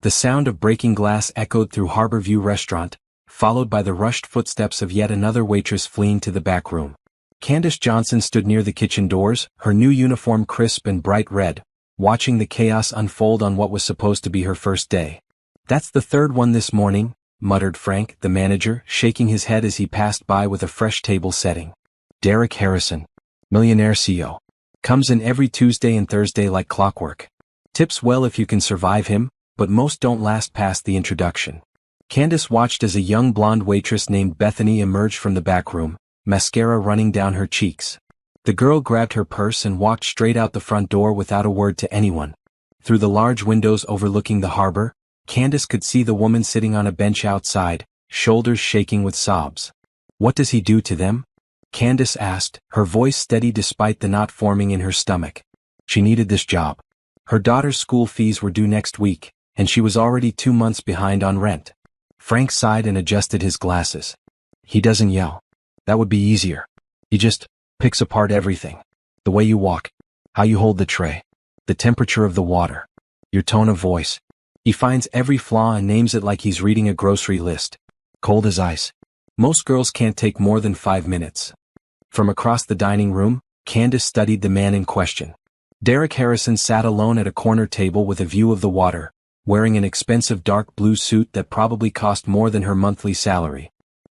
The sound of breaking glass echoed through Harborview Restaurant, followed by the rushed footsteps of yet another waitress fleeing to the back room. Candace Johnson stood near the kitchen doors, her new uniform crisp and bright red, watching the chaos unfold on what was supposed to be her first day. "That's the third one this morning," muttered Frank, the manager, shaking his head as he passed by with a fresh table setting. "Derek Harrison, Millionaire CEO. Comes in every Tuesday and Thursday like clockwork. Tips well if you can survive him, but most don't last past the introduction." Candace watched as a young blonde waitress named Bethany emerged from the back room, mascara running down her cheeks. The girl grabbed her purse and walked straight out the front door without a word to anyone. Through the large windows overlooking the harbor, Candace could see the woman sitting on a bench outside, shoulders shaking with sobs. "What does he do to them?" Candace asked, her voice steady despite the knot forming in her stomach. She needed this job. Her daughter's school fees were due next week, and she was already 2 months behind on rent. Frank sighed and adjusted his glasses. "He doesn't yell. That would be easier. He just picks apart everything. The way you walk, how you hold the tray, the temperature of the water, your tone of voice. He finds every flaw and names it like he's reading a grocery list. Cold as ice. Most girls can't take more than 5 minutes." From across the dining room, Candace studied the man in question. Derek Harrison sat alone at a corner table with a view of the water, wearing an expensive dark blue suit that probably cost more than her monthly salary.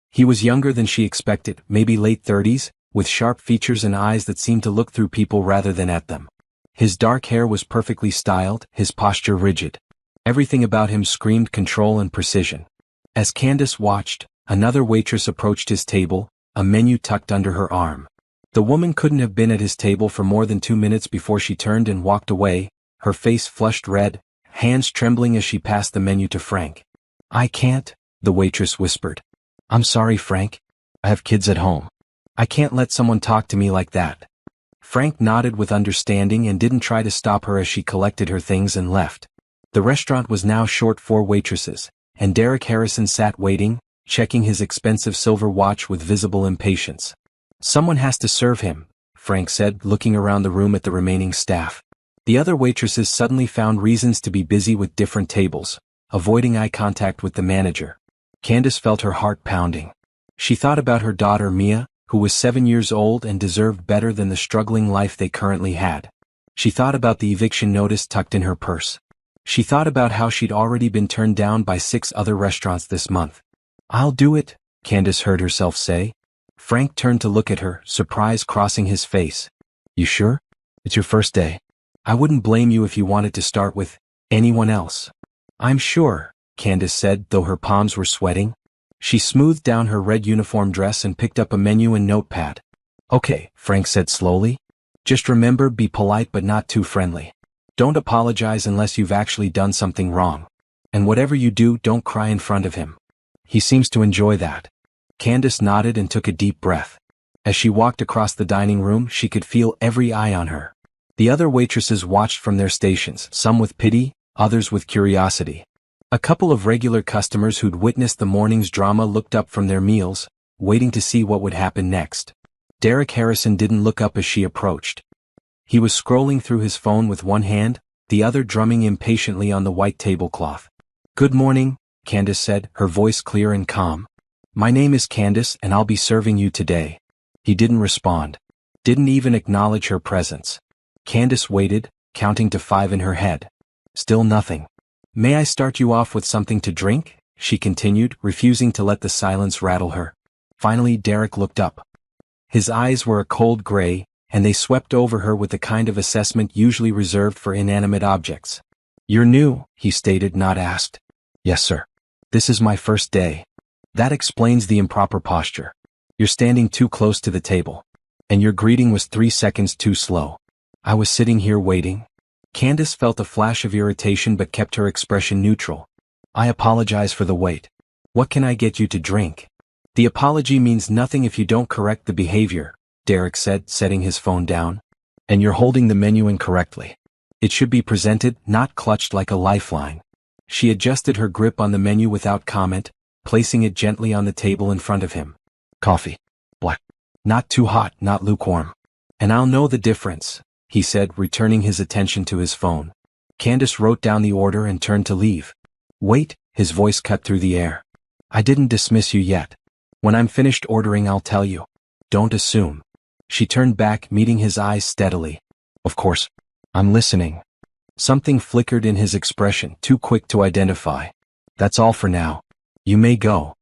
He was younger than she expected, maybe late 30s, with sharp features and eyes that seemed to look through people rather than at them. His dark hair was perfectly styled, his posture rigid. Everything about him screamed control and precision. As Candace watched, another waitress approached his table, a menu tucked under her arm. The woman couldn't have been at his table for more than 2 minutes before she turned and walked away, her face flushed red, hands trembling as she passed the menu to Frank. "I can't," the waitress whispered. "I'm sorry, Frank. I have kids at home. I can't let someone talk to me like that." Frank nodded with understanding and didn't try to stop her as she collected her things and left. The restaurant was now short 4 waitresses, and Derek Harrison sat waiting, checking his expensive silver watch with visible impatience. "Someone has to serve him," Frank said, looking around the room at the remaining staff. The other waitresses suddenly found reasons to be busy with different tables, avoiding eye contact with the manager. Candace felt her heart pounding. She thought about her daughter Mia, who was 7 years old and deserved better than the struggling life they currently had. She thought about the eviction notice tucked in her purse. She thought about how she'd already been turned down by 6 other restaurants this month. "I'll do it," Candace heard herself say. Frank turned to look at her, surprise crossing his face. "You sure? It's your first day. I wouldn't blame you if you wanted to start with anyone else." "I'm sure," Candace said, though her palms were sweating. She smoothed down her red uniform dress and picked up a menu and notepad. "Okay," Frank said slowly. "Just remember, be polite but not too friendly. Don't apologize unless you've actually done something wrong. And whatever you do, don't cry in front of him. He seems to enjoy that." Candace nodded and took a deep breath. As she walked across the dining room, she could feel every eye on her. The other waitresses watched from their stations, some with pity, others with curiosity. A couple of regular customers who'd witnessed the morning's drama looked up from their meals, waiting to see what would happen next. Derek Harrison didn't look up as she approached. He was scrolling through his phone with one hand, the other drumming impatiently on the white tablecloth. "Good morning," Candace said, her voice clear and calm. "My name is Candace and I'll be serving you today." He didn't respond. Didn't even acknowledge her presence. Candace waited, counting to 5 in her head. Still nothing. "May I start you off with something to drink?" she continued, refusing to let the silence rattle her. Finally Derek looked up. His eyes were a cold gray, and they swept over her with the kind of assessment usually reserved for inanimate objects. "You're new," he stated, not asked. "Yes, sir. This is my first day." "That explains the improper posture. You're standing too close to the table. And your greeting was 3 seconds too slow." "I was sitting here waiting." Candace felt a flash of irritation but kept her expression neutral. "I apologize for the wait. What can I get you to drink?" "The apology means nothing if you don't correct the behavior," Derek said, setting his phone down. "And you're holding the menu incorrectly. It should be presented, not clutched like a lifeline." She adjusted her grip on the menu without comment, placing it gently on the table in front of him. "Coffee. Black. Not too hot, not lukewarm." "And I'll know the difference," he said, returning his attention to his phone. Candace wrote down the order and turned to leave. Wait, his voice cut through the air. I didn't dismiss you yet. When I'm finished ordering I'll tell you. Don't assume. She turned back, meeting his eyes steadily. Of course. I'm listening. Something flickered in his expression, too quick to identify. That's all for now. You may go.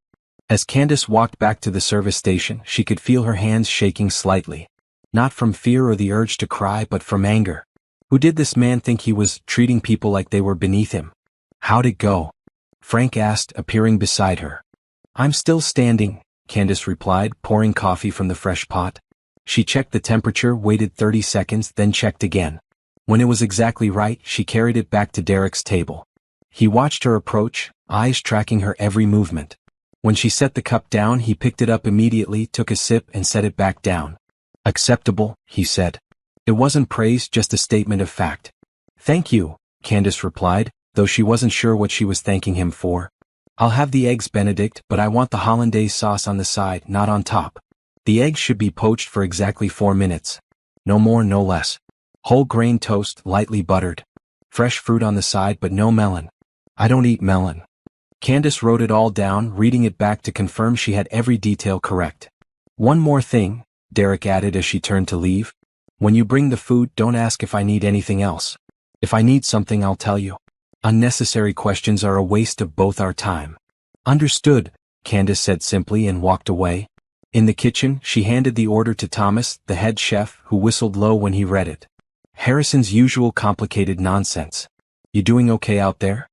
As Candace walked back to the service station, she could feel her hands shaking slightly. Not from fear or the urge to cry, but from anger. Who did this man think he was, treating people like they were beneath him? How'd it go? Frank asked, appearing beside her. I'm still standing, Candace replied, pouring coffee from the fresh pot. She checked the temperature, waited 30 seconds, then checked again. When it was exactly right, she carried it back to Derek's table. He watched her approach, eyes tracking her every movement. When she set the cup down, he picked it up immediately, took a sip and set it back down. Acceptable, he said. It wasn't praise, just a statement of fact. Thank you, Candace replied, though she wasn't sure what she was thanking him for. I'll have the eggs Benedict, but I want the hollandaise sauce on the side, not on top. The eggs should be poached for exactly 4 minutes. No more, no less. Whole grain toast, lightly buttered. Fresh fruit on the side, but no melon. I don't eat melon. Candace wrote it all down, reading it back to confirm she had every detail correct. One more thing, Derek added as she turned to leave. When you bring the food, don't ask if I need anything else. If I need something, I'll tell you. Unnecessary questions are a waste of both our time. Understood, Candace said simply and walked away. In the kitchen, she handed the order to Thomas, the head chef, who whistled low when he read it. Harrison's usual complicated nonsense. You doing okay out there?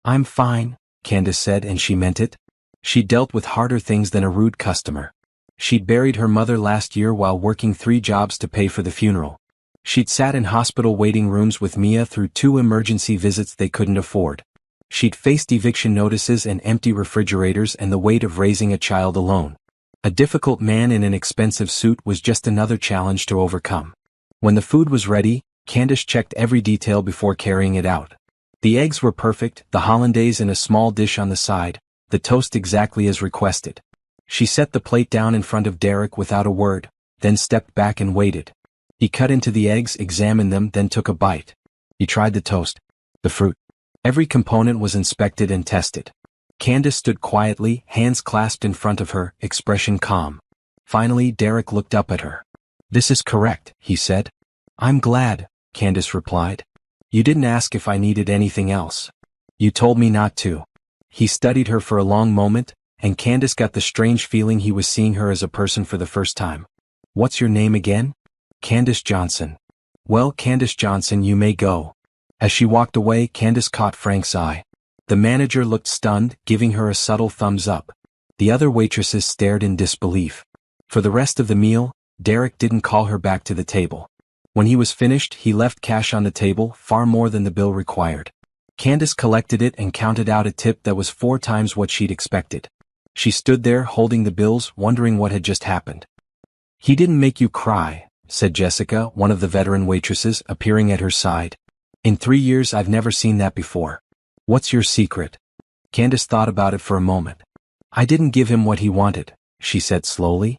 I'm fine, Candace said, and she meant it. She dealt with harder things than a rude customer. She'd buried her mother last year while working 3 jobs to pay for the funeral. She'd sat in hospital waiting rooms with Mia through 2 emergency visits they couldn't afford. She'd faced eviction notices and empty refrigerators and the weight of raising a child alone. A difficult man in an expensive suit was just another challenge to overcome. When the food was ready, Candace checked every detail before carrying it out. The eggs were perfect, the hollandaise in a small dish on the side, the toast exactly as requested. She set the plate down in front of Derek without a word, then stepped back and waited. He cut into the eggs, examined them, then took a bite. He tried the toast, the fruit. Every component was inspected and tested. Candace stood quietly, hands clasped in front of her, expression calm. Finally, Derek looked up at her. This is correct, he said. I'm glad, Candace replied. You didn't ask if I needed anything else. You told me not to. He studied her for a long moment, and Candace got the strange feeling he was seeing her as a person for the first time. What's your name again? Candace Johnson. Well, Candace Johnson, you may go. As she walked away, Candace caught Frank's eye. The manager looked stunned, giving her a subtle thumbs up. The other waitresses stared in disbelief. For the rest of the meal, Derek didn't call her back to the table. When he was finished, he left cash on the table, far more than the bill required. Candace collected it and counted out a tip that was 4 times what she'd expected. She stood there holding the bills, wondering what had just happened. He didn't make you cry, said Jessica, one of the veteran waitresses, appearing at her side. In 3 years I've never seen that before. What's your secret? Candace thought about it for a moment. I didn't give him what he wanted, she said slowly.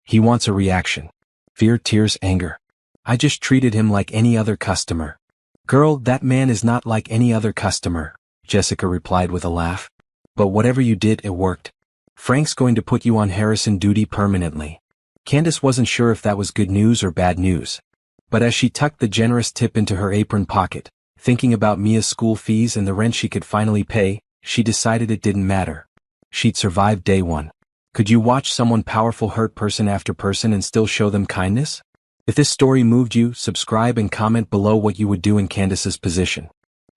He wants a reaction. Fear, tears, anger. I just treated him like any other customer. Girl, that man is not like any other customer, Jessica replied with a laugh. But whatever you did, it worked. Frank's going to put you on Harrison duty permanently. Candace wasn't sure if that was good news or bad news. But as she tucked the generous tip into her apron pocket, thinking about Mia's school fees and the rent she could finally pay, she decided it didn't matter. She'd survived day 1. Could you watch someone powerful hurt person after person and still show them kindness? If this story moved you, subscribe and comment below what you would do in Candace's position.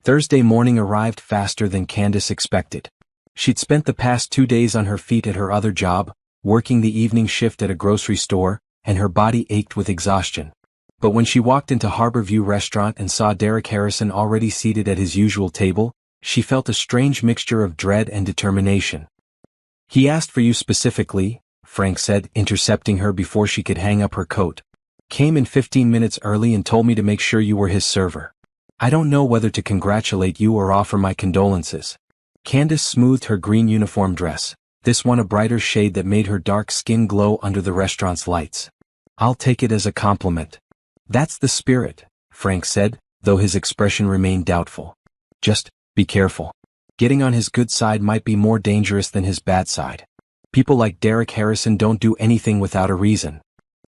Thursday morning arrived faster than Candace expected. She'd spent the past 2 days on her feet at her other job, working the evening shift at a grocery store, and her body ached with exhaustion. But when she walked into Harborview Restaurant and saw Derek Harrison already seated at his usual table, she felt a strange mixture of dread and determination. He asked for you specifically, Frank said, intercepting her before she could hang up her coat. Came in 15 minutes early and told me to make sure you were his server. I don't know whether to congratulate you or offer my condolences. Candace smoothed her green uniform dress, this one a brighter shade that made her dark skin glow under the restaurant's lights. I'll take it as a compliment. That's the spirit, Frank said, though his expression remained doubtful. Just be careful. Getting on his good side might be more dangerous than his bad side. People like Derek Harrison don't do anything without a reason.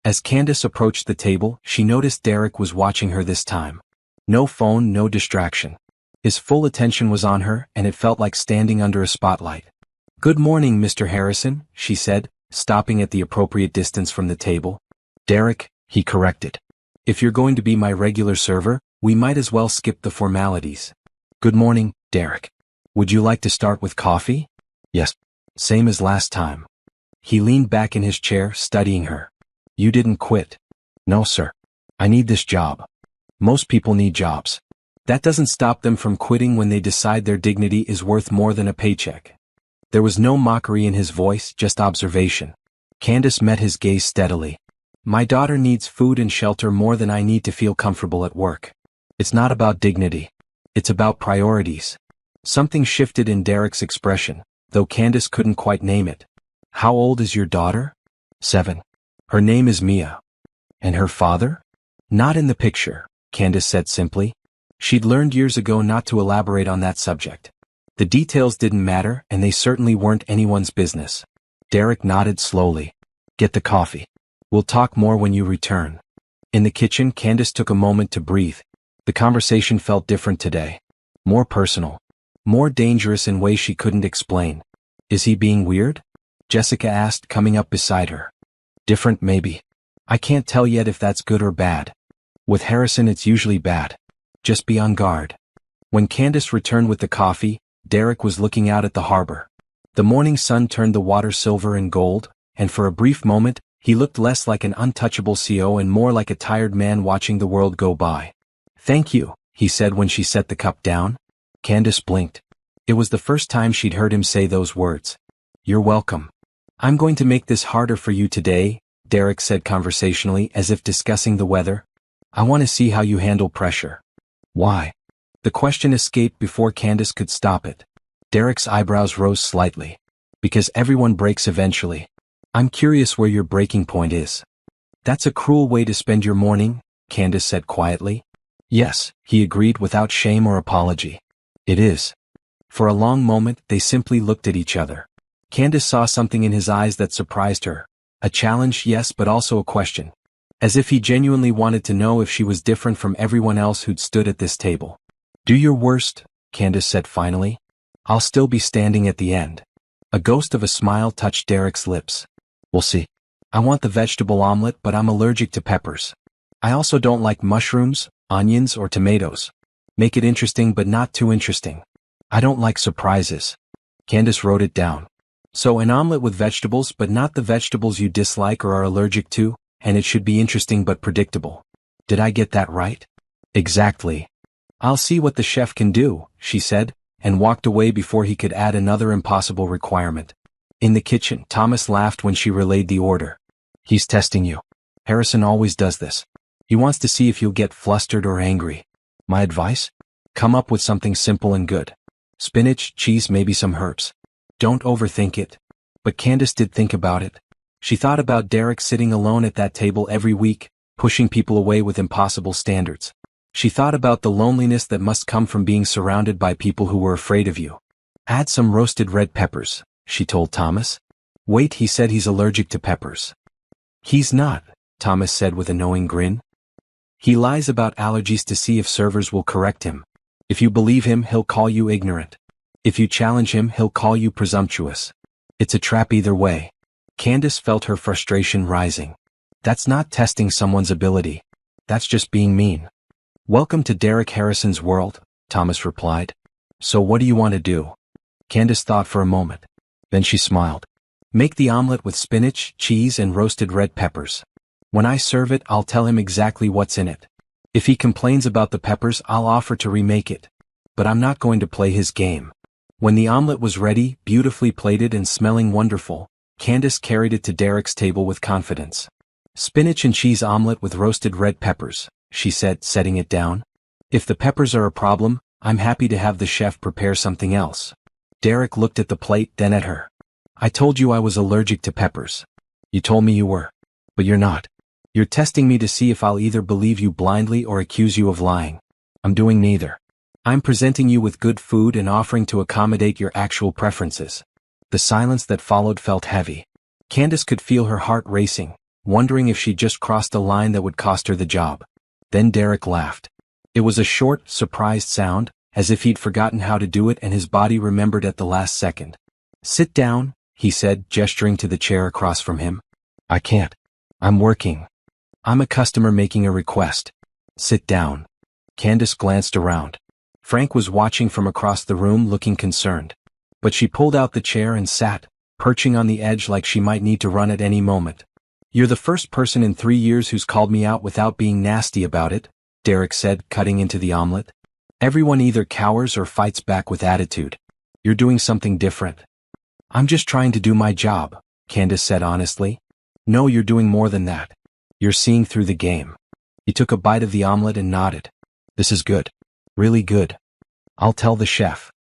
As Candace approached the table, she noticed Derek was watching her this time. No phone, no distraction. His full attention was on her, and it felt like standing under a spotlight. "Good morning, Mr. Harrison," she said, stopping at the appropriate distance from the table. "Derek," he corrected. "If you're going to be my regular server, we might as well skip the formalities." "Good morning, Derek. Would you like to start with coffee?" "Yes. Same as last time." He leaned back in his chair, studying her. "You didn't quit." "No, sir. I need this job." Most people need jobs. That doesn't stop them from quitting when they decide their dignity is worth more than a paycheck. There was no mockery in his voice, just observation. Candace met his gaze steadily. "My daughter needs food and shelter more than I need to feel comfortable at work. It's not about dignity. It's about priorities." Something shifted in Derek's expression, though Candace couldn't quite name it. "How old is your daughter?" 7. "Her name is Mia." "And her father?" "Not in the picture," Candace said simply. She'd learned years ago not to elaborate on that subject. The details didn't matter, and they certainly weren't anyone's business. Derek nodded slowly. "Get the coffee. We'll talk more when you return." In the kitchen, Candace took a moment to breathe. The conversation felt different today. More personal. More dangerous in ways she couldn't explain. "Is he being weird?" Jessica asked, coming up beside her. "Different, maybe. I can't tell yet if that's good or bad. With Harrison it's usually bad. Just be on guard." When Candace returned with the coffee, Derek was looking out at the harbor. The morning sun turned the water silver and gold, and for a brief moment, he looked less like an untouchable CO and more like a tired man watching the world go by. "Thank you," he said when she set the cup down. Candace blinked. It was the first time she'd heard him say those words. "You're welcome. I'm going to make this harder for you today," Derek said conversationally, as if discussing the weather. "I want to see how you handle pressure." "Why?" The question escaped before Candace could stop it. Derek's eyebrows rose slightly. "Because everyone breaks eventually. I'm curious where your breaking point is." "That's a cruel way to spend your morning," Candace said quietly. "Yes," he agreed without shame or apology. "It is." For a long moment, they simply looked at each other. Candace saw something in his eyes that surprised her. A challenge, yes, but also a question. As if he genuinely wanted to know if she was different from everyone else who'd stood at this table. "Do your worst," Candace said finally. "I'll still be standing at the end." A ghost of a smile touched Derek's lips. "We'll see. I want the vegetable omelet, but I'm allergic to peppers. I also don't like mushrooms, onions, or tomatoes. Make it interesting but not too interesting. I don't like surprises." Candace wrote it down. "So an omelet with vegetables but not the vegetables you dislike or are allergic to, and it should be interesting but predictable. Did I get that right?" "Exactly." "I'll see what the chef can do," she said, and walked away before he could add another impossible requirement. In the kitchen, Thomas laughed when she relayed the order. "He's testing you. Harrison always does this. He wants to see if you'll get flustered or angry. My advice? Come up with something simple and good. Spinach, cheese, maybe some herbs. Don't overthink it." But Candace did think about it. She thought about Derek sitting alone at that table every week, pushing people away with impossible standards. She thought about the loneliness that must come from being surrounded by people who were afraid of you. "Add some roasted red peppers," she told Thomas. "Wait, he said he's allergic to peppers." "He's not," Thomas said with a knowing grin. "He lies about allergies to see if servers will correct him. If you believe him, he'll call you ignorant. If you challenge him, he'll call you presumptuous. It's a trap either way." Candace felt her frustration rising. That's not testing someone's ability. That's just being mean. "Welcome to Derek Harrison's world," Thomas replied. "So what do you want to do?" Candace thought for a moment. Then she smiled. "Make the omelet with spinach, cheese, and roasted red peppers. When I serve it, I'll tell him exactly what's in it. If he complains about the peppers, I'll offer to remake it. But I'm not going to play his game." When the omelet was ready, beautifully plated and smelling wonderful, Candace carried it to Derek's table with confidence. "Spinach and cheese omelet with roasted red peppers," she said, setting it down. "If the peppers are a problem, I'm happy to have the chef prepare something else." Derek looked at the plate, then at her. "I told you I was allergic to peppers. You told me you were. But you're not. You're testing me to see if I'll either believe you blindly or accuse you of lying. I'm doing neither. I'm presenting you with good food and offering to accommodate your actual preferences. The silence that followed felt heavy. Candace could feel her heart racing, wondering if she'd just crossed a line that would cost her the job. Then Derek laughed. It was a short, surprised sound, as if he'd forgotten how to do it and his body remembered at the last second. Sit down, he said, gesturing to the chair across from him. I can't. I'm working. I'm a customer making a request. Sit down. Candace glanced around. Frank was watching from across the room looking concerned. But she pulled out the chair and sat, perching on the edge like she might need to run at any moment. You're the first person in 3 years who's called me out without being nasty about it, Derek said, cutting into the omelet. Everyone either cowers or fights back with attitude. You're doing something different. I'm just trying to do my job, Candace said honestly. No, you're doing more than that. You're seeing through the game. He took a bite of the omelet and nodded. This is good. Really good. I'll tell the chef.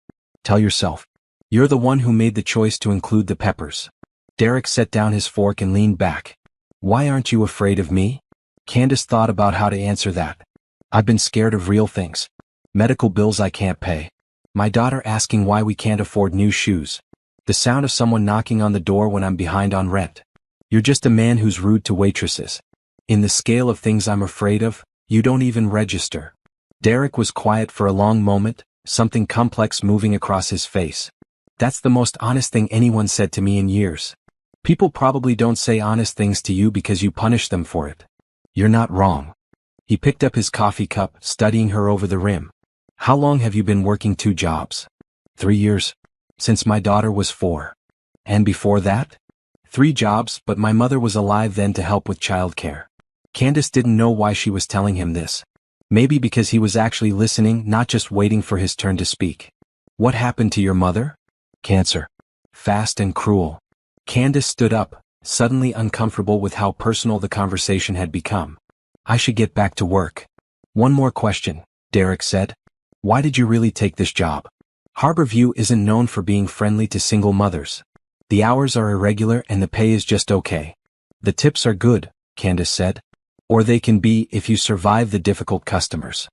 Tell yourself. You're the one who made the choice to include the peppers. Derek set down his fork and leaned back. Why aren't you afraid of me? Candace thought about how to answer that. I've been scared of real things. Medical bills I can't pay. My daughter asking why we can't afford new shoes. The sound of someone knocking on the door when I'm behind on rent. You're just a man who's rude to waitresses. In the scale of things I'm afraid of, you don't even register. Derek was quiet for a long moment, something complex moving across his face. That's the most honest thing anyone said to me in years. People probably don't say honest things to you because you punish them for it. You're not wrong. He picked up his coffee cup, studying her over the rim. How long have you been working 2 jobs? 3 years. Since my daughter was 4. And before that? 3 jobs, but my mother was alive then to help with childcare. Candace didn't know why she was telling him this. Maybe because he was actually listening, not just waiting for his turn to speak. What happened to your mother? Cancer. Fast and cruel. Candace stood up, suddenly uncomfortable with how personal the conversation had become. I should get back to work. One more question, Derek said. Why did you really take this job? Harborview isn't known for being friendly to single mothers. The hours are irregular and the pay is just okay. The tips are good, Candace said. Or they can be if you survive the difficult customers.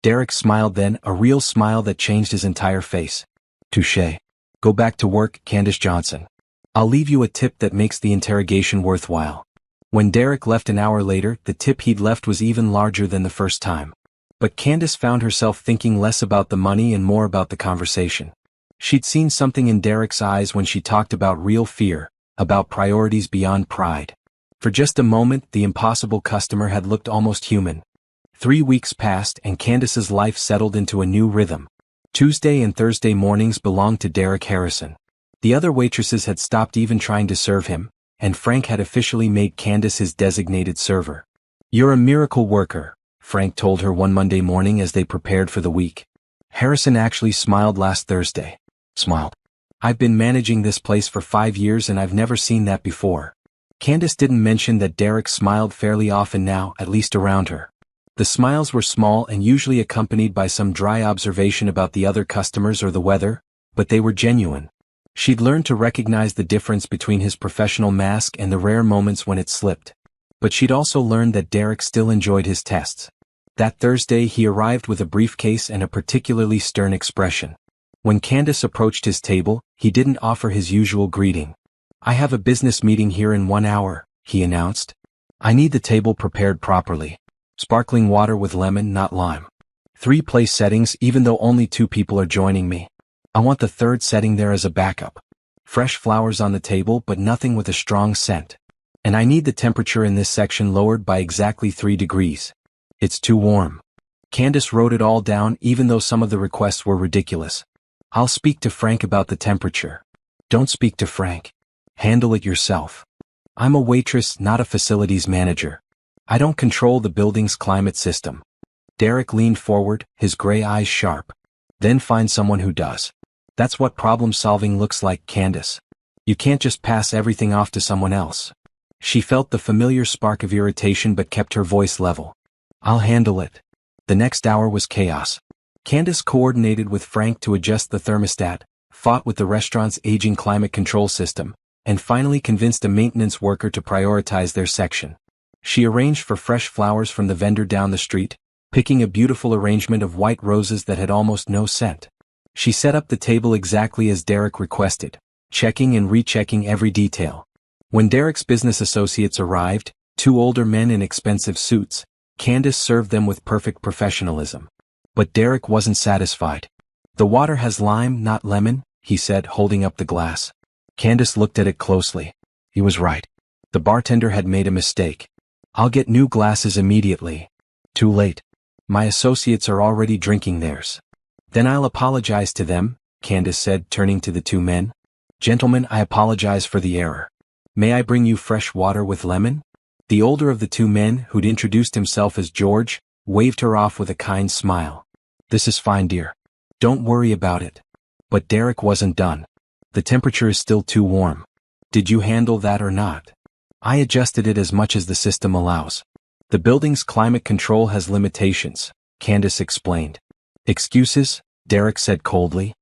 Derek smiled then, a real smile that changed his entire face. Touché. Go back to work, Candace Johnson. I'll leave you a tip that makes the interrogation worthwhile. When Derek left an hour later, the tip he'd left was even larger than the first time. But Candace found herself thinking less about the money and more about the conversation. She'd seen something in Derek's eyes when she talked about real fear, about priorities beyond pride. For just a moment, the impossible customer had looked almost human. 3 weeks passed and Candace's life settled into a new rhythm. Tuesday and Thursday mornings belonged to Derek Harrison. The other waitresses had stopped even trying to serve him, and Frank had officially made Candace his designated server. You're a miracle worker, Frank told her one Monday morning as they prepared for the week. Harrison actually smiled last Thursday. Smiled. I've been managing this place for 5 years and I've never seen that before. Candace didn't mention that Derek smiled fairly often now, at least around her. The smiles were small and usually accompanied by some dry observation about the other customers or the weather, but they were genuine. She'd learned to recognize the difference between his professional mask and the rare moments when it slipped. But she'd also learned that Derek still enjoyed his tests. That Thursday he arrived with a briefcase and a particularly stern expression. When Candace approached his table, he didn't offer his usual greeting. I have a business meeting here in 1 hour, he announced. I need the table prepared properly. Sparkling water with lemon, not lime. 3 place settings even though only 2 people are joining me. I want the 3rd setting there as a backup. Fresh flowers on the table but nothing with a strong scent. And I need the temperature in this section lowered by exactly 3 degrees. It's too warm. Candace wrote it all down even though some of the requests were ridiculous. I'll speak to Frank about the temperature. Don't speak to Frank. Handle it yourself. I'm a waitress, not a facilities manager. I don't control the building's climate system. Derek leaned forward, his gray eyes sharp. Then find someone who does. That's what problem-solving looks like, Candace. You can't just pass everything off to someone else. She felt the familiar spark of irritation but kept her voice level. I'll handle it. The next hour was chaos. Candace coordinated with Frank to adjust the thermostat, fought with the restaurant's aging climate control system, and finally convinced a maintenance worker to prioritize their section. She arranged for fresh flowers from the vendor down the street, picking a beautiful arrangement of white roses that had almost no scent. She set up the table exactly as Derek requested, checking and rechecking every detail. When Derek's business associates arrived, 2 older men in expensive suits, Candace served them with perfect professionalism. But Derek wasn't satisfied. "The water has lime, not lemon," he said, holding up the glass. Candace looked at it closely. He was right. The bartender had made a mistake. "I'll get new glasses immediately." "Too late. My associates are already drinking theirs." "Then I'll apologize to them," Candace said, turning to the 2 men. "Gentlemen, I apologize for the error. May I bring you fresh water with lemon?" The older of the 2 men, who'd introduced himself as George, waved her off with a kind smile. "This is fine, dear. Don't worry about it." But Derek wasn't done. "The temperature is still too warm. Did you handle that or not?" "I adjusted it as much as the system allows. The building's climate control has limitations," Candace explained. "Excuses?" Derek said coldly.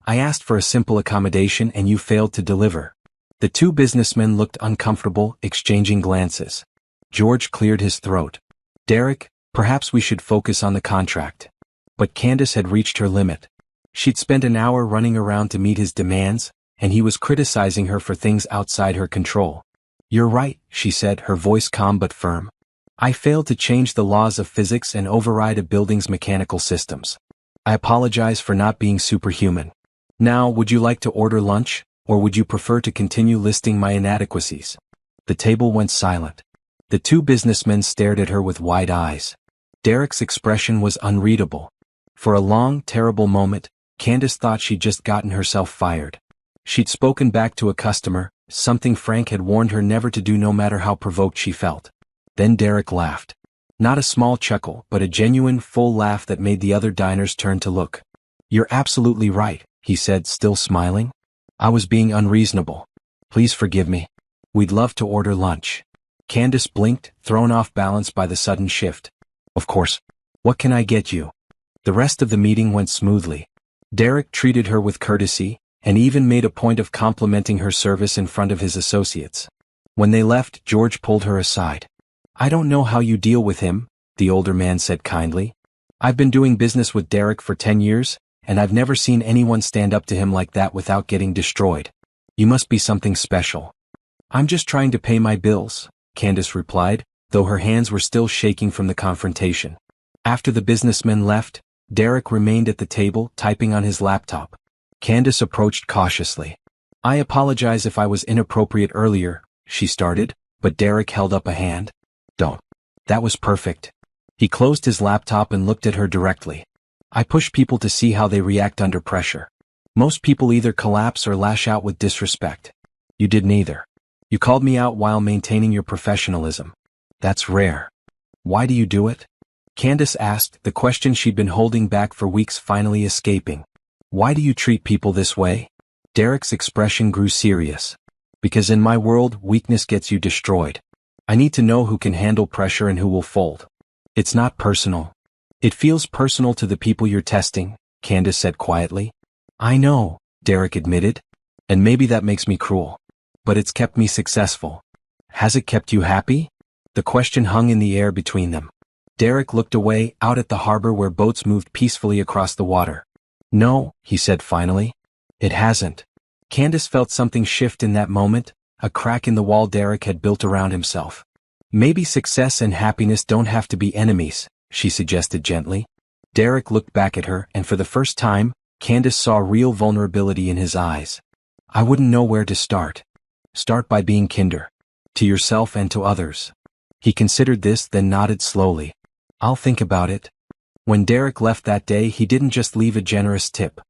"I asked for a simple accommodation and you failed to deliver." The 2 businessmen looked uncomfortable, exchanging glances. George cleared his throat. "Derek, perhaps we should focus on the contract." But Candace had reached her limit. She'd spent an hour running around to meet his demands, and he was criticizing her for things outside her control. "You're right," she said, her voice calm but firm. "I failed to change the laws of physics and override a building's mechanical systems. I apologize for not being superhuman. Now, would you like to order lunch, or would you prefer to continue listing my inadequacies?" The table went silent. The 2 businessmen stared at her with wide eyes. Derek's expression was unreadable. For a long, terrible moment, Candace thought she'd just gotten herself fired. She'd spoken back to a customer, something Frank had warned her never to do no matter how provoked she felt. Then Derek laughed. Not a small chuckle, but a genuine, full laugh that made the other diners turn to look. "You're absolutely right," he said, still smiling. "I was being unreasonable. Please forgive me. We'd love to order lunch." Candace blinked, thrown off balance by the sudden shift. "Of course. What can I get you?" The rest of the meeting went smoothly. Derek treated her with courtesy, and even made a point of complimenting her service in front of his associates. When they left, George pulled her aside. "I don't know how you deal with him," the older man said kindly. "I've been doing business with Derek for 10 years, and I've never seen anyone stand up to him like that without getting destroyed. You must be something special." "I'm just trying to pay my bills," Candace replied, though her hands were still shaking from the confrontation. After the businessmen left, Derek remained at the table, typing on his laptop. Candace approached cautiously. "I apologize if I was inappropriate earlier," she started, but Derek held up a hand. "Don't. That was perfect." He closed his laptop and looked at her directly. "I push people to see how they react under pressure. Most people either collapse or lash out with disrespect. You did neither. You called me out while maintaining your professionalism. That's rare. Why do you do it?" Candace asked, the question she'd been holding back for weeks finally escaping. "Why do you treat people this way?" Derek's expression grew serious. "Because in my world, weakness gets you destroyed. I need to know who can handle pressure and who will fold. It's not personal." "It feels personal to the people you're testing," Candace said quietly. "I know," Derek admitted. "And maybe that makes me cruel. But it's kept me successful." "Has it kept you happy?" The question hung in the air between them. Derek looked away, out at the harbor where boats moved peacefully across the water. "No," he said finally. "It hasn't." Candace felt something shift in that moment, a crack in the wall Derek had built around himself. "Maybe success and happiness don't have to be enemies," she suggested gently. Derek looked back at her, and for the first time, Candace saw real vulnerability in his eyes. "I wouldn't know where to start." "Start by being kinder. To yourself and to others." He considered this, then nodded slowly. "I'll think about it." When Derek left that day, he didn't just leave a generous tip.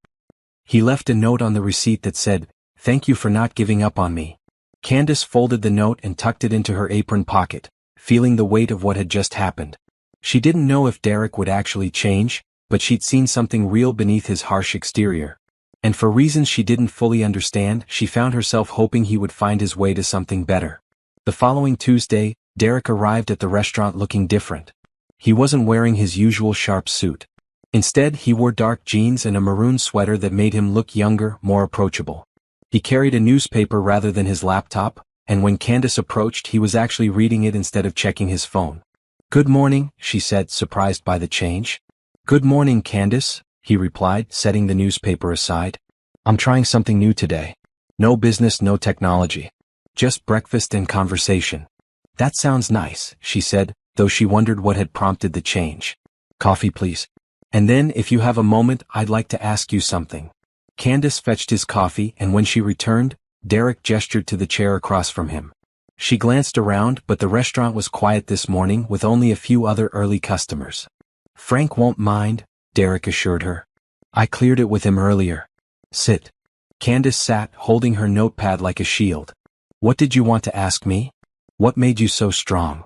He left a note on the receipt that said, "Thank you for not giving up on me." Candace folded the note and tucked it into her apron pocket, feeling the weight of what had just happened. She didn't know if Derek would actually change, but she'd seen something real beneath his harsh exterior. And for reasons she didn't fully understand, she found herself hoping he would find his way to something better. The following Tuesday, Derek arrived at the restaurant looking different. He wasn't wearing his usual sharp suit. Instead, he wore dark jeans and a maroon sweater that made him look younger, more approachable. He carried a newspaper rather than his laptop, and when Candace approached, he was actually reading it instead of checking his phone. Good morning, she said, surprised by the change. Good morning, Candace, he replied, setting the newspaper aside. I'm trying something new today. No business, no technology. Just breakfast and conversation. That sounds nice, she said, though she wondered what had prompted the change. Coffee, please. And then, if you have a moment, I'd like to ask you something. Candace fetched his coffee, and when she returned, Derek gestured to the chair across from him. She glanced around, but the restaurant was quiet this morning with only a few other early customers. Frank won't mind, Derek assured her. I cleared it with him earlier. Sit. Candace sat, holding her notepad like a shield. What did you want to ask me? What made you so strong?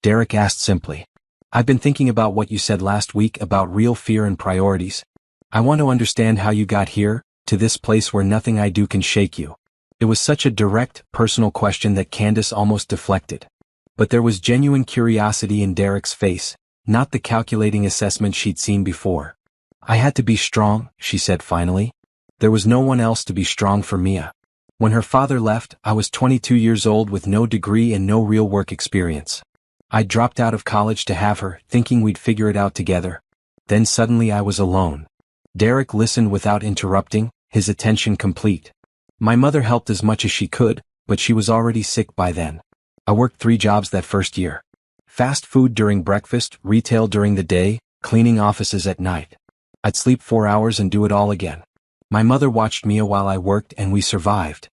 Derek asked simply. I've been thinking about what you said last week about real fear and priorities. I want to understand how you got here, to this place where nothing I do can shake you. It was such a direct, personal question that Candace almost deflected. But there was genuine curiosity in Derek's face, not the calculating assessment she'd seen before. I had to be strong, she said finally. There was no one else to be strong for Mia. When her father left, I was 22 years old with no degree and no real work experience. I dropped out of college to have her, thinking we'd figure it out together. Then suddenly I was alone. Derek listened without interrupting, his attention complete. My mother helped as much as she could, but she was already sick by then. I worked 3 jobs that first year. Fast food during breakfast, retail during the day, cleaning offices at night. I'd sleep 4 hours and do it all again. My mother watched Mia while I worked and we survived.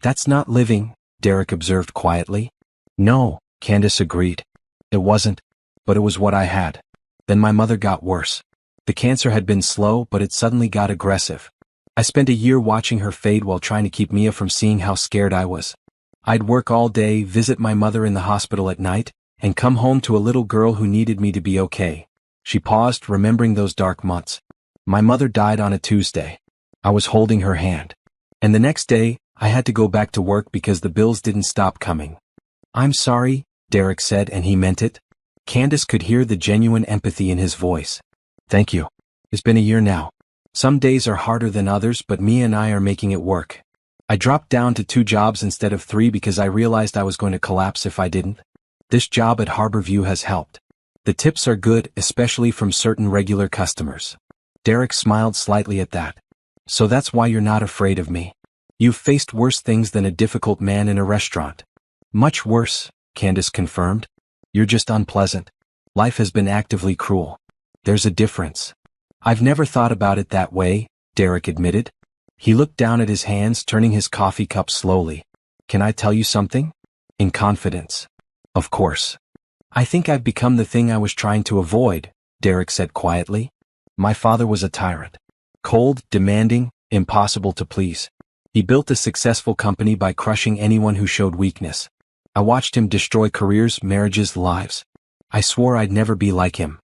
That's not living, Derek observed quietly. No, Candace agreed. It wasn't, but it was what I had. Then my mother got worse. The cancer had been slow, but it suddenly got aggressive. I spent a year watching her fade while trying to keep Mia from seeing how scared I was. I'd work all day, visit my mother in the hospital at night, and come home to a little girl who needed me to be okay. She paused, remembering those dark months. My mother died on a Tuesday. I was holding her hand. And the next day, I had to go back to work because the bills didn't stop coming. I'm sorry, Derek said, and he meant it. Candace could hear the genuine empathy in his voice. Thank you. It's been a year now. Some days are harder than others, but Mia and I are making it work. I dropped down to 2 jobs instead of 3 because I realized I was going to collapse if I didn't. This job at Harborview has helped. The tips are good, especially from certain regular customers. Derek smiled slightly at that. So that's why you're not afraid of me. You've faced worse things than a difficult man in a restaurant. Much worse, Candace confirmed. You're just unpleasant. Life has been actively cruel. There's a difference. I've never thought about it that way, Derek admitted. He looked down at his hands, turning his coffee cup slowly. Can I tell you something? In confidence. Of course. I think I've become the thing I was trying to avoid, Derek said quietly. My father was a tyrant. Cold, demanding, impossible to please. He built a successful company by crushing anyone who showed weakness. I watched him destroy careers, marriages, lives. I swore I'd never be like him.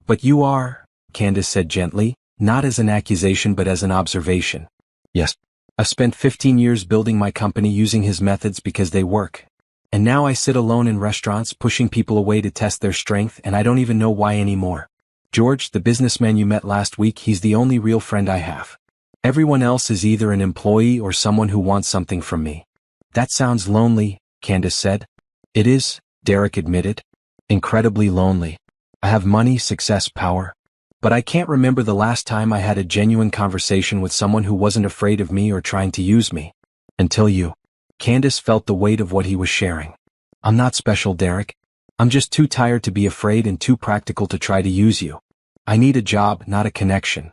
But you are, Candace said gently, not as an accusation but as an observation. Yes. I've spent 15 years building my company using his methods because they work. And now I sit alone in restaurants pushing people away to test their strength, and I don't even know why anymore. George, the businessman you met last week, he's the only real friend I have. Everyone else is either an employee or someone who wants something from me. That sounds lonely, Candace said. It is, Derek admitted. Incredibly lonely. I have money, success, power. But I can't remember the last time I had a genuine conversation with someone who wasn't afraid of me or trying to use me. Until you. Candace felt the weight of what he was sharing. I'm not special, Derek. I'm just too tired to be afraid and too practical to try to use you. I need a job, not a connection.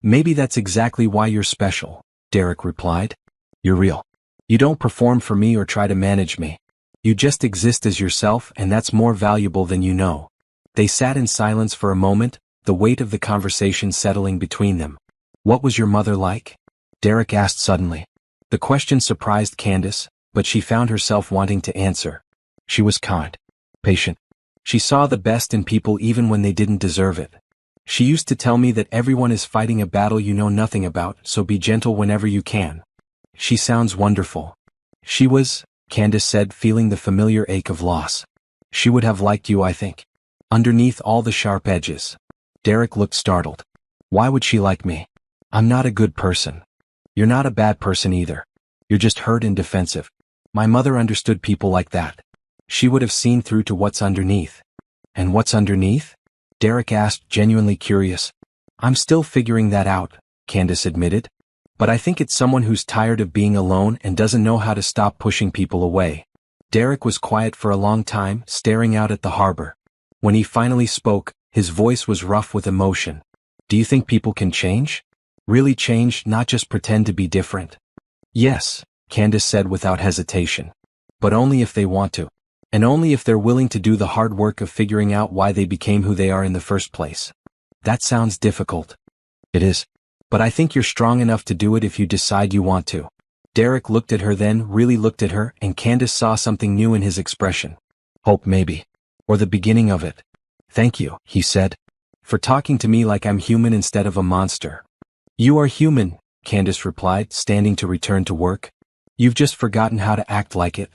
Maybe that's exactly why you're special, Derek replied. You're real. You don't perform for me or try to manage me. You just exist as yourself, and that's more valuable than you know. They sat in silence for a moment, the weight of the conversation settling between them. What was your mother like? Derek asked suddenly. The question surprised Candace, but she found herself wanting to answer. She was kind. Patient. She saw the best in people even when they didn't deserve it. She used to tell me that everyone is fighting a battle you know nothing about, so be gentle whenever you can. She sounds wonderful. She was, Candace said, feeling the familiar ache of loss. She would have liked you, I think. Underneath all the sharp edges. Derek looked startled. Why would she like me? I'm not a good person. You're not a bad person either. You're just hurt and defensive. My mother understood people like that. She would have seen through to what's underneath. And what's underneath? Derek asked, genuinely curious. I'm still figuring that out, Candace admitted. But I think it's someone who's tired of being alone and doesn't know how to stop pushing people away. Derek was quiet for a long time, staring out at the harbor. When he finally spoke, his voice was rough with emotion. Do you think people can change? Really change, not just pretend to be different? Yes, Candace said without hesitation. But only if they want to. And only if they're willing to do the hard work of figuring out why they became who they are in the first place. That sounds difficult. It is. But I think you're strong enough to do it if you decide you want to. Derek looked at her, then really looked at her, and Candace saw something new in his expression. Hope, maybe. Or the beginning of it. Thank you, he said. For talking to me like I'm human instead of a monster. You are human, Candace replied, standing to return to work. You've just forgotten how to act like it.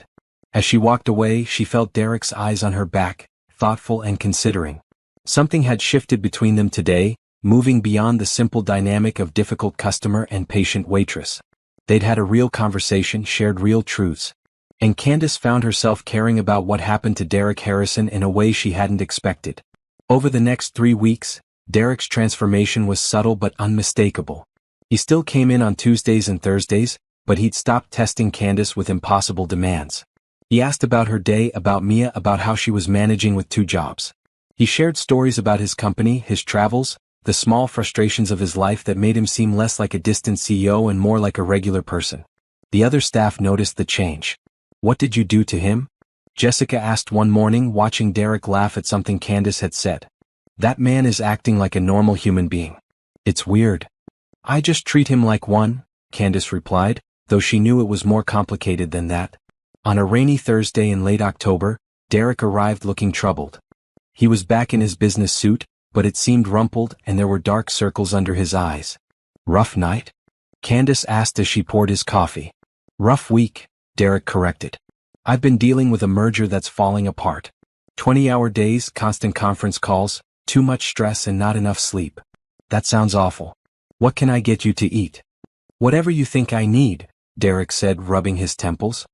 As she walked away, she felt Derek's eyes on her back, thoughtful and considering. Something had shifted between them today, moving beyond the simple dynamic of difficult customer and patient waitress. They'd had a real conversation, shared real truths. And Candace found herself caring about what happened to Derek Harrison in a way she hadn't expected. Over the next 3 weeks, Derek's transformation was subtle but unmistakable. He still came in on Tuesdays and Thursdays, but he'd stopped testing Candace with impossible demands. He asked about her day, about Mia, about how she was managing with 2 jobs. He shared stories about his company, his travels, the small frustrations of his life that made him seem less like a distant CEO and more like a regular person. The other staff noticed the change. What did you do to him? Jessica asked one morning, watching Derek laugh at something Candace had said. That man is acting like a normal human being. It's weird. I just treat him like one, Candace replied, though she knew it was more complicated than that. On a rainy Thursday in late October, Derek arrived looking troubled. He was back in his business suit, but it seemed rumpled and there were dark circles under his eyes. Rough night? Candace asked as she poured his coffee. Rough week, Derek corrected. I've been dealing with a merger that's falling apart. 20-hour days, constant conference calls, too much stress and not enough sleep. That sounds awful. What can I get you to eat? Whatever you think I need, Derek said, rubbing his temples.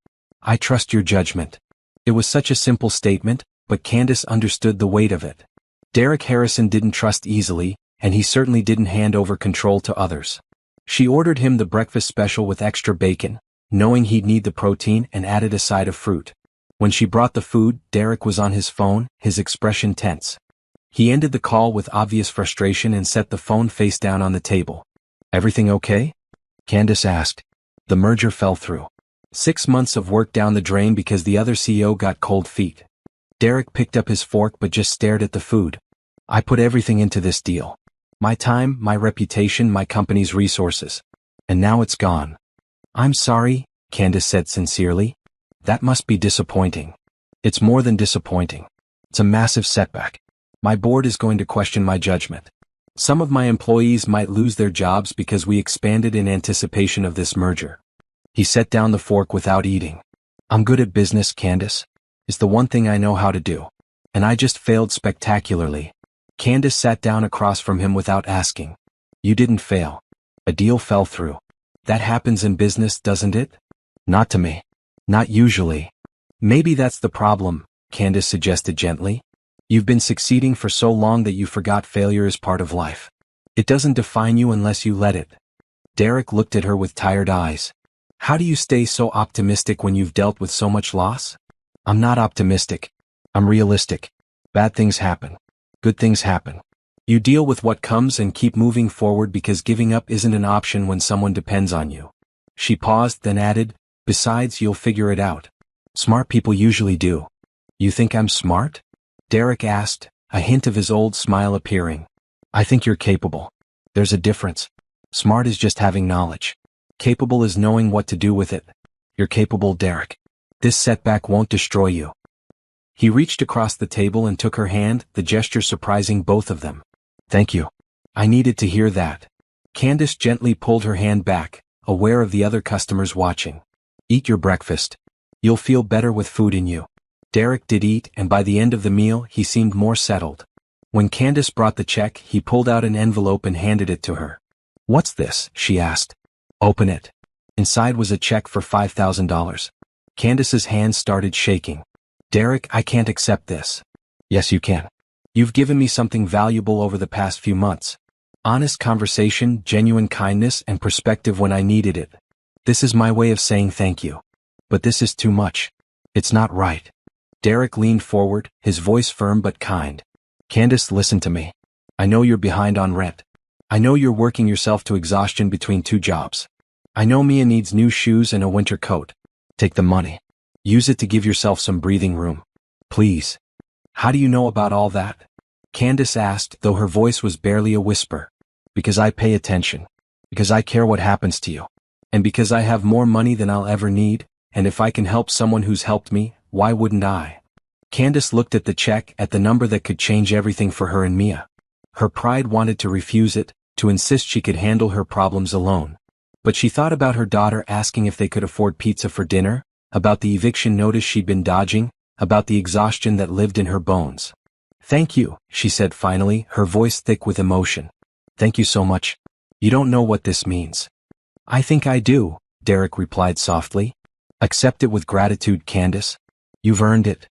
I trust your judgment. It was such a simple statement, but Candace understood the weight of it. Derek Harrison didn't trust easily, and he certainly didn't hand over control to others. She ordered him the breakfast special with extra bacon, knowing he'd need the protein, and added a side of fruit. When she brought the food, Derek was on his phone, his expression tense. He ended the call with obvious frustration and set the phone face down on the table. Everything okay? Candace asked. The merger fell through. 6 months of work down the drain because the other CEO got cold feet. Derek picked up his fork but just stared at the food. I put everything into this deal. My time, my reputation, my company's resources. And now it's gone. I'm sorry, Candace said sincerely. That must be disappointing. It's more than disappointing. It's a massive setback. My board is going to question my judgment. Some of my employees might lose their jobs because we expanded in anticipation of this merger. He set down the fork without eating. I'm good at business, Candace. It's the one thing I know how to do. And I just failed spectacularly. Candace sat down across from him without asking. You didn't fail. A deal fell through. That happens in business, doesn't it? Not to me. Not usually. Maybe that's the problem, Candace suggested gently. You've been succeeding for so long that you forgot failure is part of life. It doesn't define you unless you let it. Derek looked at her with tired eyes. How do you stay so optimistic when you've dealt with so much loss? I'm not optimistic. I'm realistic. Bad things happen. Good things happen. You deal with what comes and keep moving forward because giving up isn't an option when someone depends on you. She paused, then added, besides, you'll figure it out. Smart people usually do. You think I'm smart? Derek asked, a hint of his old smile appearing. I think you're capable. There's a difference. Smart is just having knowledge. Capable is knowing what to do with it. You're capable, Derek. This setback won't destroy you. He reached across the table and took her hand, the gesture surprising both of them. Thank you. I needed to hear that. Candace gently pulled her hand back, aware of the other customers watching. Eat your breakfast. You'll feel better with food in you. Derek did eat, and by the end of the meal, he seemed more settled. When Candace brought the check, he pulled out an envelope and handed it to her. What's this? She asked. Open it. Inside was a check for $5,000. Candace's hands started shaking. Derek, I can't accept this. Yes, you can. You've given me something valuable over the past few months. Honest conversation, genuine kindness, and perspective when I needed it. This is my way of saying thank you. But this is too much. It's not right. Derek leaned forward, his voice firm but kind. Candace, listen to me. I know you're behind on rent. I know you're working yourself to exhaustion between 2 jobs. I know Mia needs new shoes and a winter coat. Take the money. Use it to give yourself some breathing room. Please. How do you know about all that? Candace asked, though her voice was barely a whisper. Because I pay attention. Because I care what happens to you. And because I have more money than I'll ever need, and if I can help someone who's helped me, why wouldn't I? Candace looked at the check, at the number that could change everything for her and Mia. Her pride wanted to refuse it, to insist she could handle her problems alone. But she thought about her daughter asking if they could afford pizza for dinner, about the eviction notice she'd been dodging, about the exhaustion that lived in her bones. Thank you, she said finally, her voice thick with emotion. Thank you so much. You don't know what this means. I think I do, Derek replied softly. Accept it with gratitude, Candace. You've earned it.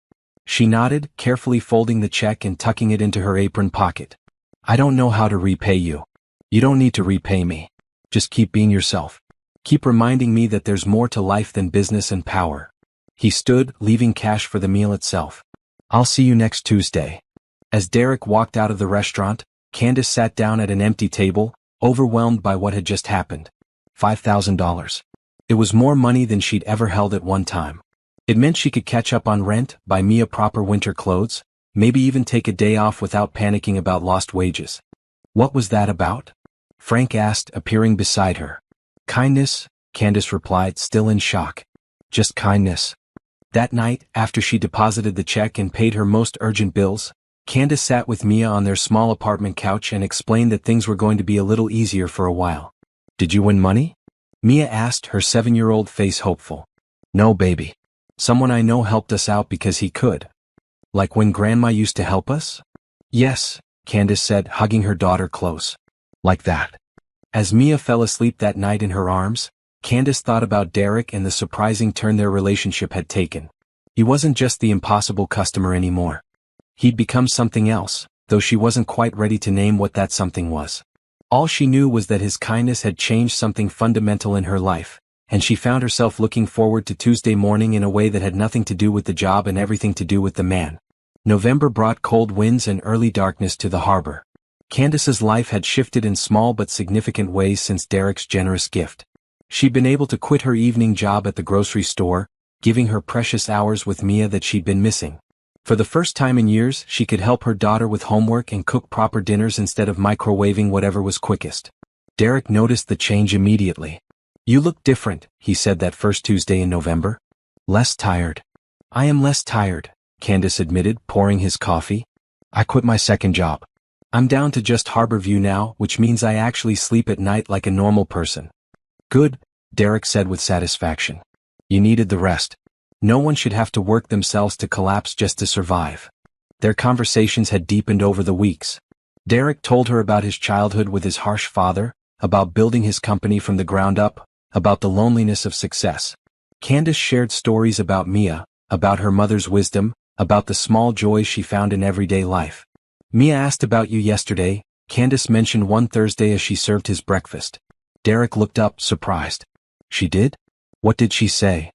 She nodded, carefully folding the check and tucking it into her apron pocket. I don't know how to repay you. You don't need to repay me. Just keep being yourself. Keep reminding me that there's more to life than business and power. He stood, leaving cash for the meal itself. I'll see you next Tuesday. As Derek walked out of the restaurant, Candace sat down at an empty table, overwhelmed by what had just happened. $5,000. It was more money than she'd ever held at one time. It meant she could catch up on rent, buy Mia proper winter clothes, maybe even take a day off without panicking about lost wages. What was that about? Frank asked, appearing beside her. Kindness, Candace replied, still in shock. Just kindness. That night, after she deposited the check and paid her most urgent bills, Candace sat with Mia on their small apartment couch and explained that things were going to be a little easier for a while. Did you win money? Mia asked, her 7-year-old face hopeful. No, baby. Someone I know helped us out because he could. Like when Grandma used to help us? Yes, Candace said, hugging her daughter close. Like that. As Mia fell asleep that night in her arms, Candace thought about Derek and the surprising turn their relationship had taken. He wasn't just the impossible customer anymore. He'd become something else, though she wasn't quite ready to name what that something was. All she knew was that his kindness had changed something fundamental in her life, and she found herself looking forward to Tuesday morning in a way that had nothing to do with the job and everything to do with the man. November brought cold winds and early darkness to the harbor. Candace's life had shifted in small but significant ways since Derek's generous gift. She'd been able to quit her evening job at the grocery store, giving her precious hours with Mia that she'd been missing. For the first time in years, she could help her daughter with homework and cook proper dinners instead of microwaving whatever was quickest. Derek noticed the change immediately. You look different, he said that first Tuesday in November. Less tired. I am less tired, Candace admitted, pouring his coffee. I quit my second job. I'm down to just Harborview now, which means I actually sleep at night like a normal person. Good, Derek said with satisfaction. You needed the rest. No one should have to work themselves to collapse just to survive. Their conversations had deepened over the weeks. Derek told her about his childhood with his harsh father, about building his company from the ground up, about the loneliness of success. Candace shared stories about Mia, about her mother's wisdom, about the small joys she found in everyday life. Mia asked about you yesterday, Candace mentioned one Thursday as she served his breakfast. Derek looked up, surprised. She did? What did she say?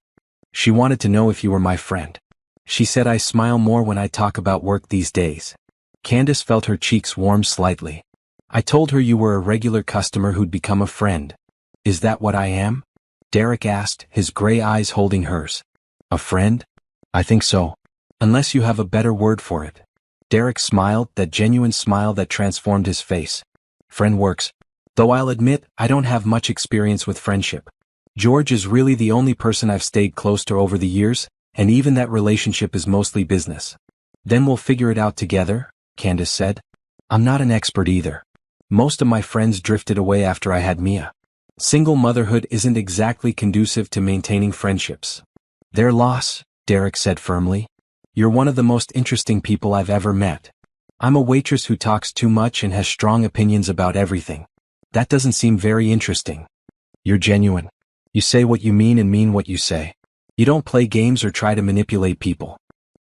She wanted to know if you were my friend. She said I smile more when I talk about work these days. Candace felt her cheeks warm slightly. I told her you were a regular customer who'd become a friend. Is that what I am? Derek asked, his gray eyes holding hers. A friend? I think so. Unless you have a better word for it. Derek smiled, that genuine smile that transformed his face. Friend works. Though I'll admit, I don't have much experience with friendship. George is really the only person I've stayed close to over the years, and even that relationship is mostly business. Then we'll figure it out together, Candace said. I'm not an expert either. Most of my friends drifted away after I had Mia. Single motherhood isn't exactly conducive to maintaining friendships. Their loss, Derek said firmly. You're one of the most interesting people I've ever met. I'm a waitress who talks too much and has strong opinions about everything. That doesn't seem very interesting. You're genuine. You say what you mean and mean what you say. You don't play games or try to manipulate people.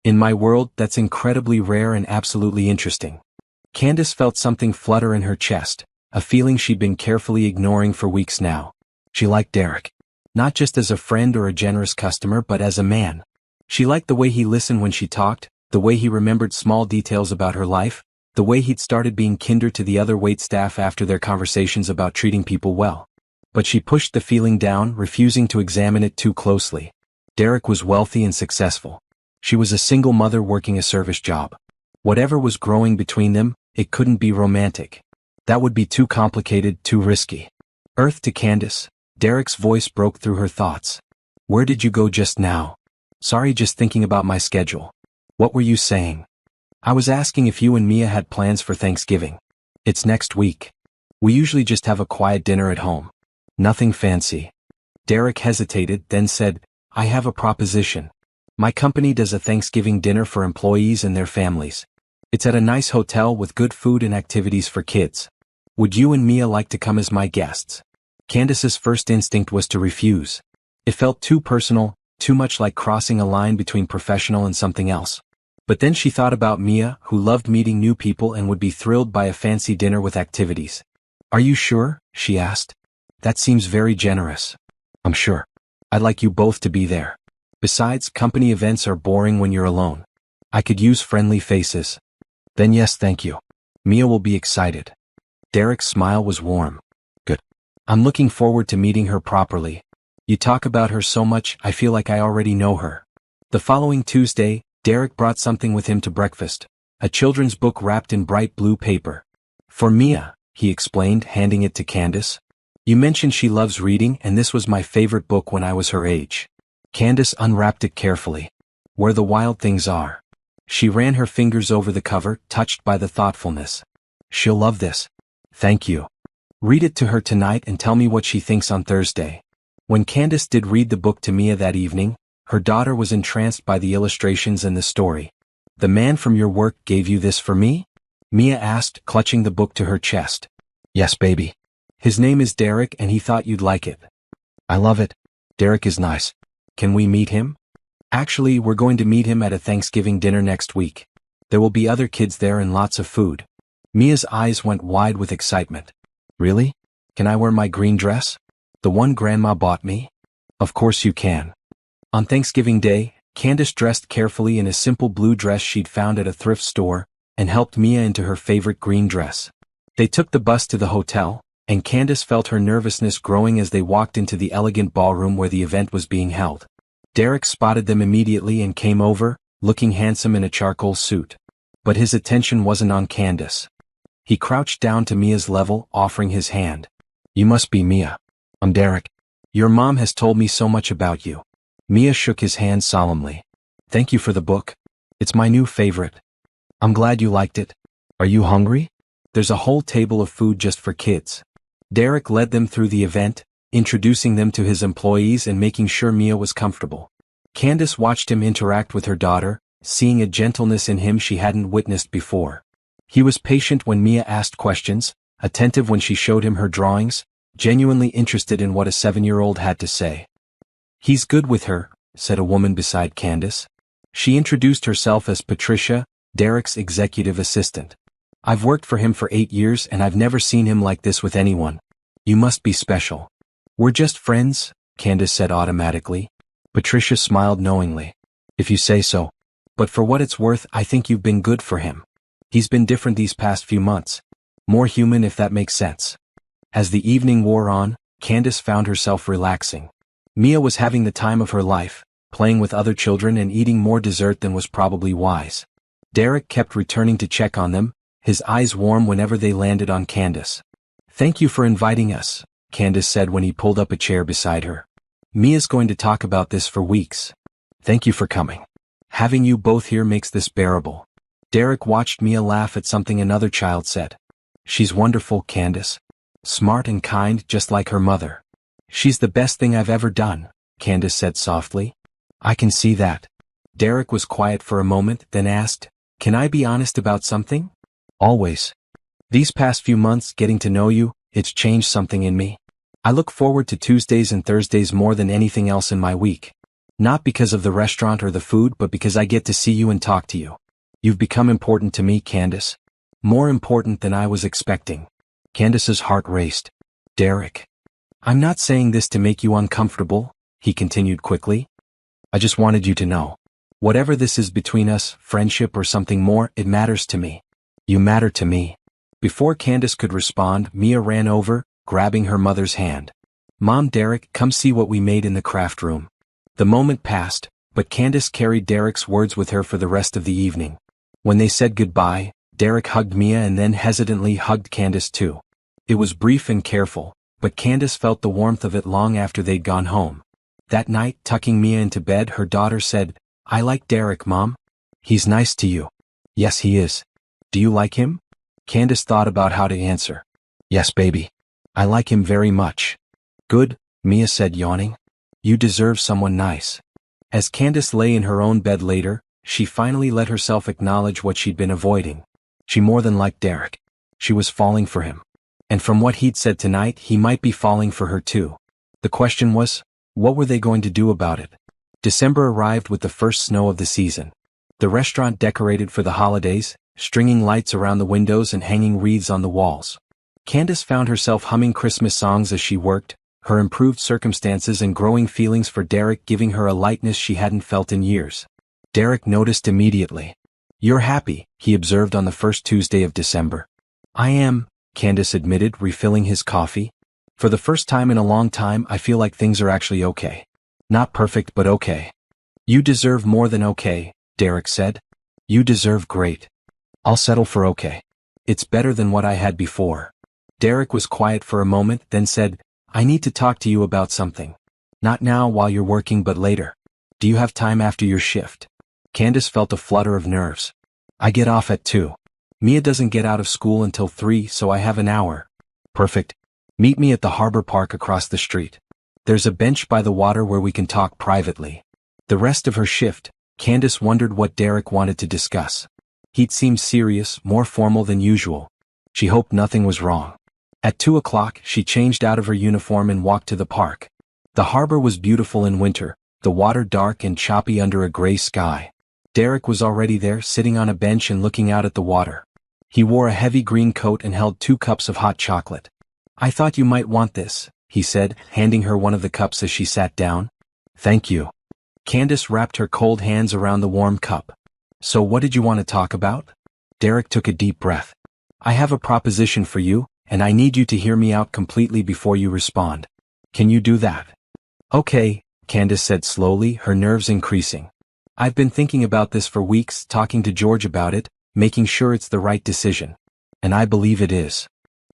In my world, that's incredibly rare and absolutely interesting. Candace felt something flutter in her chest, a feeling she'd been carefully ignoring for weeks now. She liked Derek. Not just as a friend or a generous customer but as a man. She liked the way he listened when she talked, the way he remembered small details about her life, the way he'd started being kinder to the other waitstaff after their conversations about treating people well. But she pushed the feeling down, refusing to examine it too closely. Derek was wealthy and successful. She was a single mother working a service job. Whatever was growing between them, it couldn't be romantic. That would be too complicated, too risky. Earth to Candace, Derek's voice broke through her thoughts. Where did you go just now? Sorry, just thinking about my schedule. What were you saying? I was asking if you and Mia had plans for Thanksgiving. It's next week. We usually just have a quiet dinner at home. Nothing fancy. Derek hesitated, then said, I have a proposition. My company does a Thanksgiving dinner for employees and their families. It's at a nice hotel with good food and activities for kids. Would you and Mia like to come as my guests? Candace's first instinct was to refuse. It felt too personal, too much like crossing a line between professional and something else. But then she thought about Mia, who loved meeting new people and would be thrilled by a fancy dinner with activities. Are you sure? She asked. That seems very generous. I'm sure. I'd like you both to be there. Besides, company events are boring when you're alone. I could use friendly faces. Then yes, thank you. Mia will be excited. Derek's smile was warm. Good. I'm looking forward to meeting her properly. You talk about her so much, I feel like I already know her. The following Tuesday, Derek brought something with him to breakfast. A children's book wrapped in bright blue paper. For Mia, he explained, handing it to Candace. You mentioned she loves reading, and this was my favorite book when I was her age. Candace unwrapped it carefully. Where the Wild Things Are. She ran her fingers over the cover, touched by the thoughtfulness. She'll love this. Thank you. Read it to her tonight and tell me what she thinks on Thursday. When Candace did read the book to Mia that evening, her daughter was entranced by the illustrations and the story. The man from your work gave you this for me? Mia asked, clutching the book to her chest. Yes, baby. His name is Derek and he thought you'd like it. I love it. Derek is nice. Can we meet him? Actually, we're going to meet him at a Thanksgiving dinner next week. There will be other kids there and lots of food. Mia's eyes went wide with excitement. Really? Can I wear my green dress? The one Grandma bought me? Of course you can. On Thanksgiving Day, Candace dressed carefully in a simple blue dress she'd found at a thrift store, and helped Mia into her favorite green dress. They took the bus to the hotel, and Candace felt her nervousness growing as they walked into the elegant ballroom where the event was being held. Derek spotted them immediately and came over, looking handsome in a charcoal suit. But his attention wasn't on Candace. He crouched down to Mia's level, offering his hand. You must be Mia. I'm Derek. Your mom has told me so much about you. Mia shook his hand solemnly. Thank you for the book. It's my new favorite. I'm glad you liked it. Are you hungry? There's a whole table of food just for kids. Derek led them through the event, introducing them to his employees and making sure Mia was comfortable. Candace watched him interact with her daughter, seeing a gentleness in him she hadn't witnessed before. He was patient when Mia asked questions, attentive when she showed him her drawings, genuinely interested in what a 7-year-old had to say. He's good with her, said a woman beside Candace. She introduced herself as Patricia, Derek's executive assistant. I've worked for him for 8 years and I've never seen him like this with anyone. You must be special. We're just friends, Candace said automatically. Patricia smiled knowingly. If you say so. But for what it's worth, I think you've been good for him. He's been different these past few months. More human, if that makes sense. As the evening wore on, Candace found herself relaxing. Mia was having the time of her life, playing with other children and eating more dessert than was probably wise. Derek kept returning to check on them, his eyes warm whenever they landed on Candace. Thank you for inviting us, Candace said when he pulled up a chair beside her. Mia's going to talk about this for weeks. Thank you for coming. Having you both here makes this bearable. Derek watched Mia laugh at something another child said. She's wonderful, Candace. Smart and kind, just like her mother. She's the best thing I've ever done, Candace said softly. I can see that. Derek was quiet for a moment, then asked, Can I be honest about something? Always. These past few months, getting to know you, it's changed something in me. I look forward to Tuesdays and Thursdays more than anything else in my week. Not because of the restaurant or the food, but because I get to see you and talk to you. You've become important to me, Candace. More important than I was expecting. Candace's heart raced. Derek. I'm not saying this to make you uncomfortable, he continued quickly. I just wanted you to know. Whatever this is between us, friendship or something more, it matters to me. You matter to me. Before Candace could respond, Mia ran over, grabbing her mother's hand. Mom, Derek, come see what we made in the craft room. The moment passed, but Candace carried Derek's words with her for the rest of the evening. When they said goodbye, Derek hugged Mia and then hesitantly hugged Candace too. It was brief and careful, but Candace felt the warmth of it long after they'd gone home. That night, tucking Mia into bed, her daughter said, I like Derek, Mom. He's nice to you. Yes, he is. Do you like him? Candace thought about how to answer. Yes, baby. I like him very much. Good, Mia said, yawning. You deserve someone nice. As Candace lay in her own bed later, she finally let herself acknowledge what she'd been avoiding. She more than liked Derek. She was falling for him. And from what he'd said tonight, he might be falling for her too. The question was, what were they going to do about it? December arrived with the first snow of the season. The restaurant decorated for the holidays, stringing lights around the windows and hanging wreaths on the walls. Candace found herself humming Christmas songs as she worked, her improved circumstances and growing feelings for Derek giving her a lightness she hadn't felt in years. Derek noticed immediately. You're happy, he observed on the first Tuesday of December. I am, Candace admitted, refilling his coffee. For the first time in a long time, I feel like things are actually okay. Not perfect, but okay. You deserve more than okay, Derek said. You deserve great. I'll settle for okay. It's better than what I had before. Derek was quiet for a moment, then said, I need to talk to you about something. Not now while you're working, but later. Do you have time after your shift? Candace felt a flutter of nerves. I get off at 2. Mia doesn't get out of school until 3, so I have an hour. Perfect. Meet me at the harbor park across the street. There's a bench by the water where we can talk privately. The rest of her shift, Candace wondered what Derek wanted to discuss. He'd seemed serious, more formal than usual. She hoped nothing was wrong. At 2 o'clock, she changed out of her uniform and walked to the park. The harbor was beautiful in winter, the water dark and choppy under a gray sky. Derek was already there, sitting on a bench and looking out at the water. He wore a heavy green coat and held 2 cups of hot chocolate. I thought you might want this, he said, handing her one of the cups as she sat down. Thank you. Candace wrapped her cold hands around the warm cup. So what did you want to talk about? Derek took a deep breath. I have a proposition for you, and I need you to hear me out completely before you respond. Can you do that? Okay, Candace said slowly, her nerves increasing. I've been thinking about this for weeks, talking to George about it, making sure it's the right decision. And I believe it is.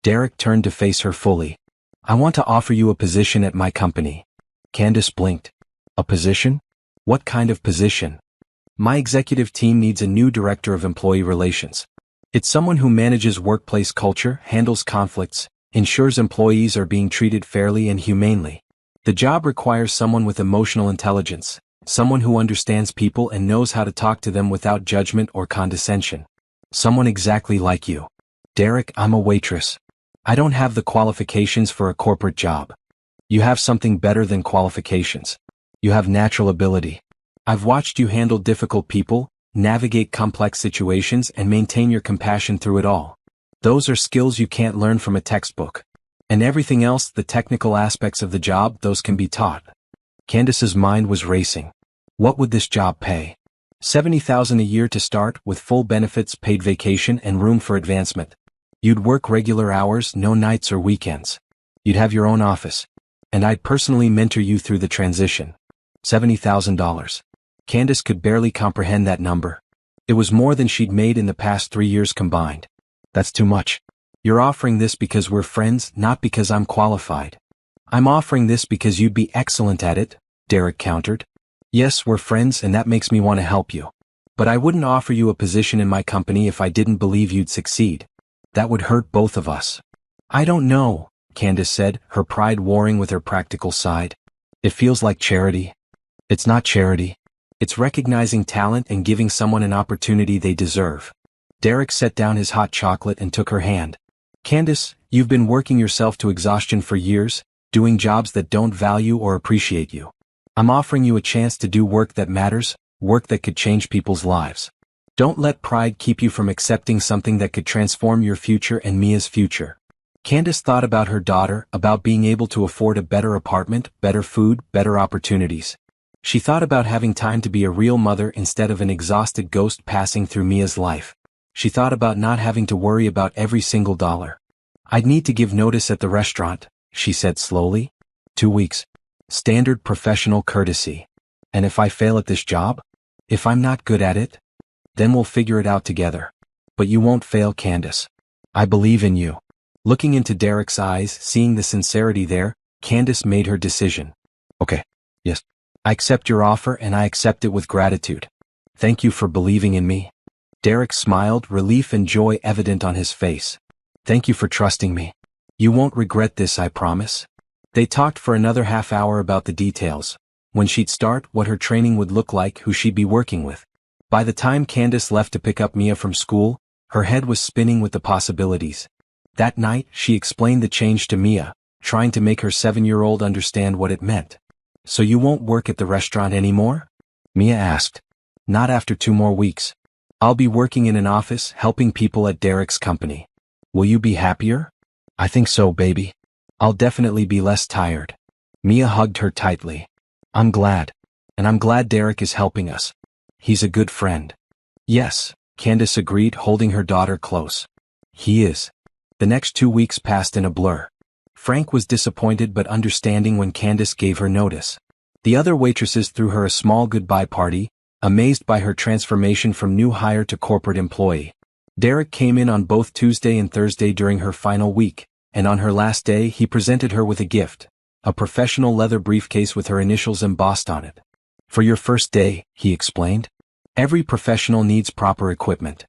Derek turned to face her fully. I want to offer you a position at my company. Candace blinked. A position? What kind of position? My executive team needs a new director of employee relations. It's someone who manages workplace culture, handles conflicts, ensures employees are being treated fairly and humanely. The job requires someone with emotional intelligence, someone who understands people and knows how to talk to them without judgment or condescension. Someone exactly like you. Derek, I'm a waitress. I don't have the qualifications for a corporate job. You have something better than qualifications. You have natural ability. I've watched you handle difficult people, navigate complex situations and maintain your compassion through it all. Those are skills you can't learn from a textbook. And everything else, the technical aspects of the job, those can be taught. Candace's mind was racing. What would this job pay? $70,000 a year to start, with full benefits, paid vacation and room for advancement. You'd work regular hours, no nights or weekends. You'd have your own office. And I'd personally mentor you through the transition. $70,000. Candace could barely comprehend that number. It was more than she'd made in the past 3 years combined. That's too much. You're offering this because we're friends, not because I'm qualified. I'm offering this because you'd be excellent at it, Derek countered. Yes, we're friends and that makes me want to help you. But I wouldn't offer you a position in my company if I didn't believe you'd succeed. That would hurt both of us. I don't know, Candace said, her pride warring with her practical side. It feels like charity. It's not charity. It's recognizing talent and giving someone an opportunity they deserve. Derek set down his hot chocolate and took her hand. Candace, you've been working yourself to exhaustion for years, doing jobs that don't value or appreciate you. I'm offering you a chance to do work that matters, work that could change people's lives. Don't let pride keep you from accepting something that could transform your future and Mia's future. Candace thought about her daughter, about being able to afford a better apartment, better food, better opportunities. She thought about having time to be a real mother instead of an exhausted ghost passing through Mia's life. She thought about not having to worry about every single dollar. I'd need to give notice at the restaurant, she said slowly. 2 weeks. Standard professional courtesy. And if I fail at this job? If I'm not good at it? Then we'll figure it out together. But you won't fail, Candace. I believe in you. Looking into Derek's eyes, seeing the sincerity there, Candace made her decision. Okay. Yes. I accept your offer and I accept it with gratitude. Thank you for believing in me. Derek smiled, relief and joy evident on his face. Thank you for trusting me. You won't regret this, I promise. They talked for another half hour about the details. When she'd start, what her training would look like, who she'd be working with. By the time Candace left to pick up Mia from school, her head was spinning with the possibilities. That night, she explained the change to Mia, trying to make her 7-year-old understand what it meant. So you won't work at the restaurant anymore? Mia asked. Not after 2 more weeks. I'll be working in an office, helping people at Derek's company. Will you be happier? I think so, baby. I'll definitely be less tired. Mia hugged her tightly. I'm glad. And I'm glad Derek is helping us. He's a good friend. Yes, Candace agreed, holding her daughter close. He is. The next 2 weeks passed in a blur. Frank was disappointed but understanding when Candace gave her notice. The other waitresses threw her a small goodbye party, amazed by her transformation from new hire to corporate employee. Derek came in on both Tuesday and Thursday during her final week, and on her last day he presented her with a gift, a professional leather briefcase with her initials embossed on it. For your first day, he explained. Every professional needs proper equipment.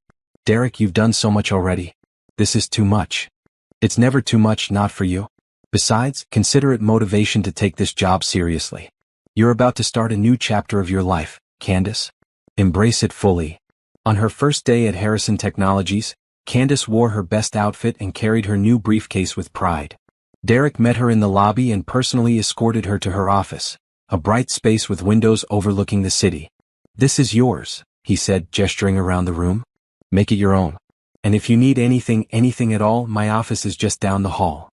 Derek, you've done so much already. This is too much. It's never too much, not for you. Besides, consider it motivation to take this job seriously. You're about to start a new chapter of your life, Candace. Embrace it fully. On her first day at Harrison Technologies, Candace wore her best outfit and carried her new briefcase with pride. Derek met her in the lobby and personally escorted her to her office, a bright space with windows overlooking the city. This is yours, he said, gesturing around the room. Make it your own. And if you need anything at all, my office is just down the hall.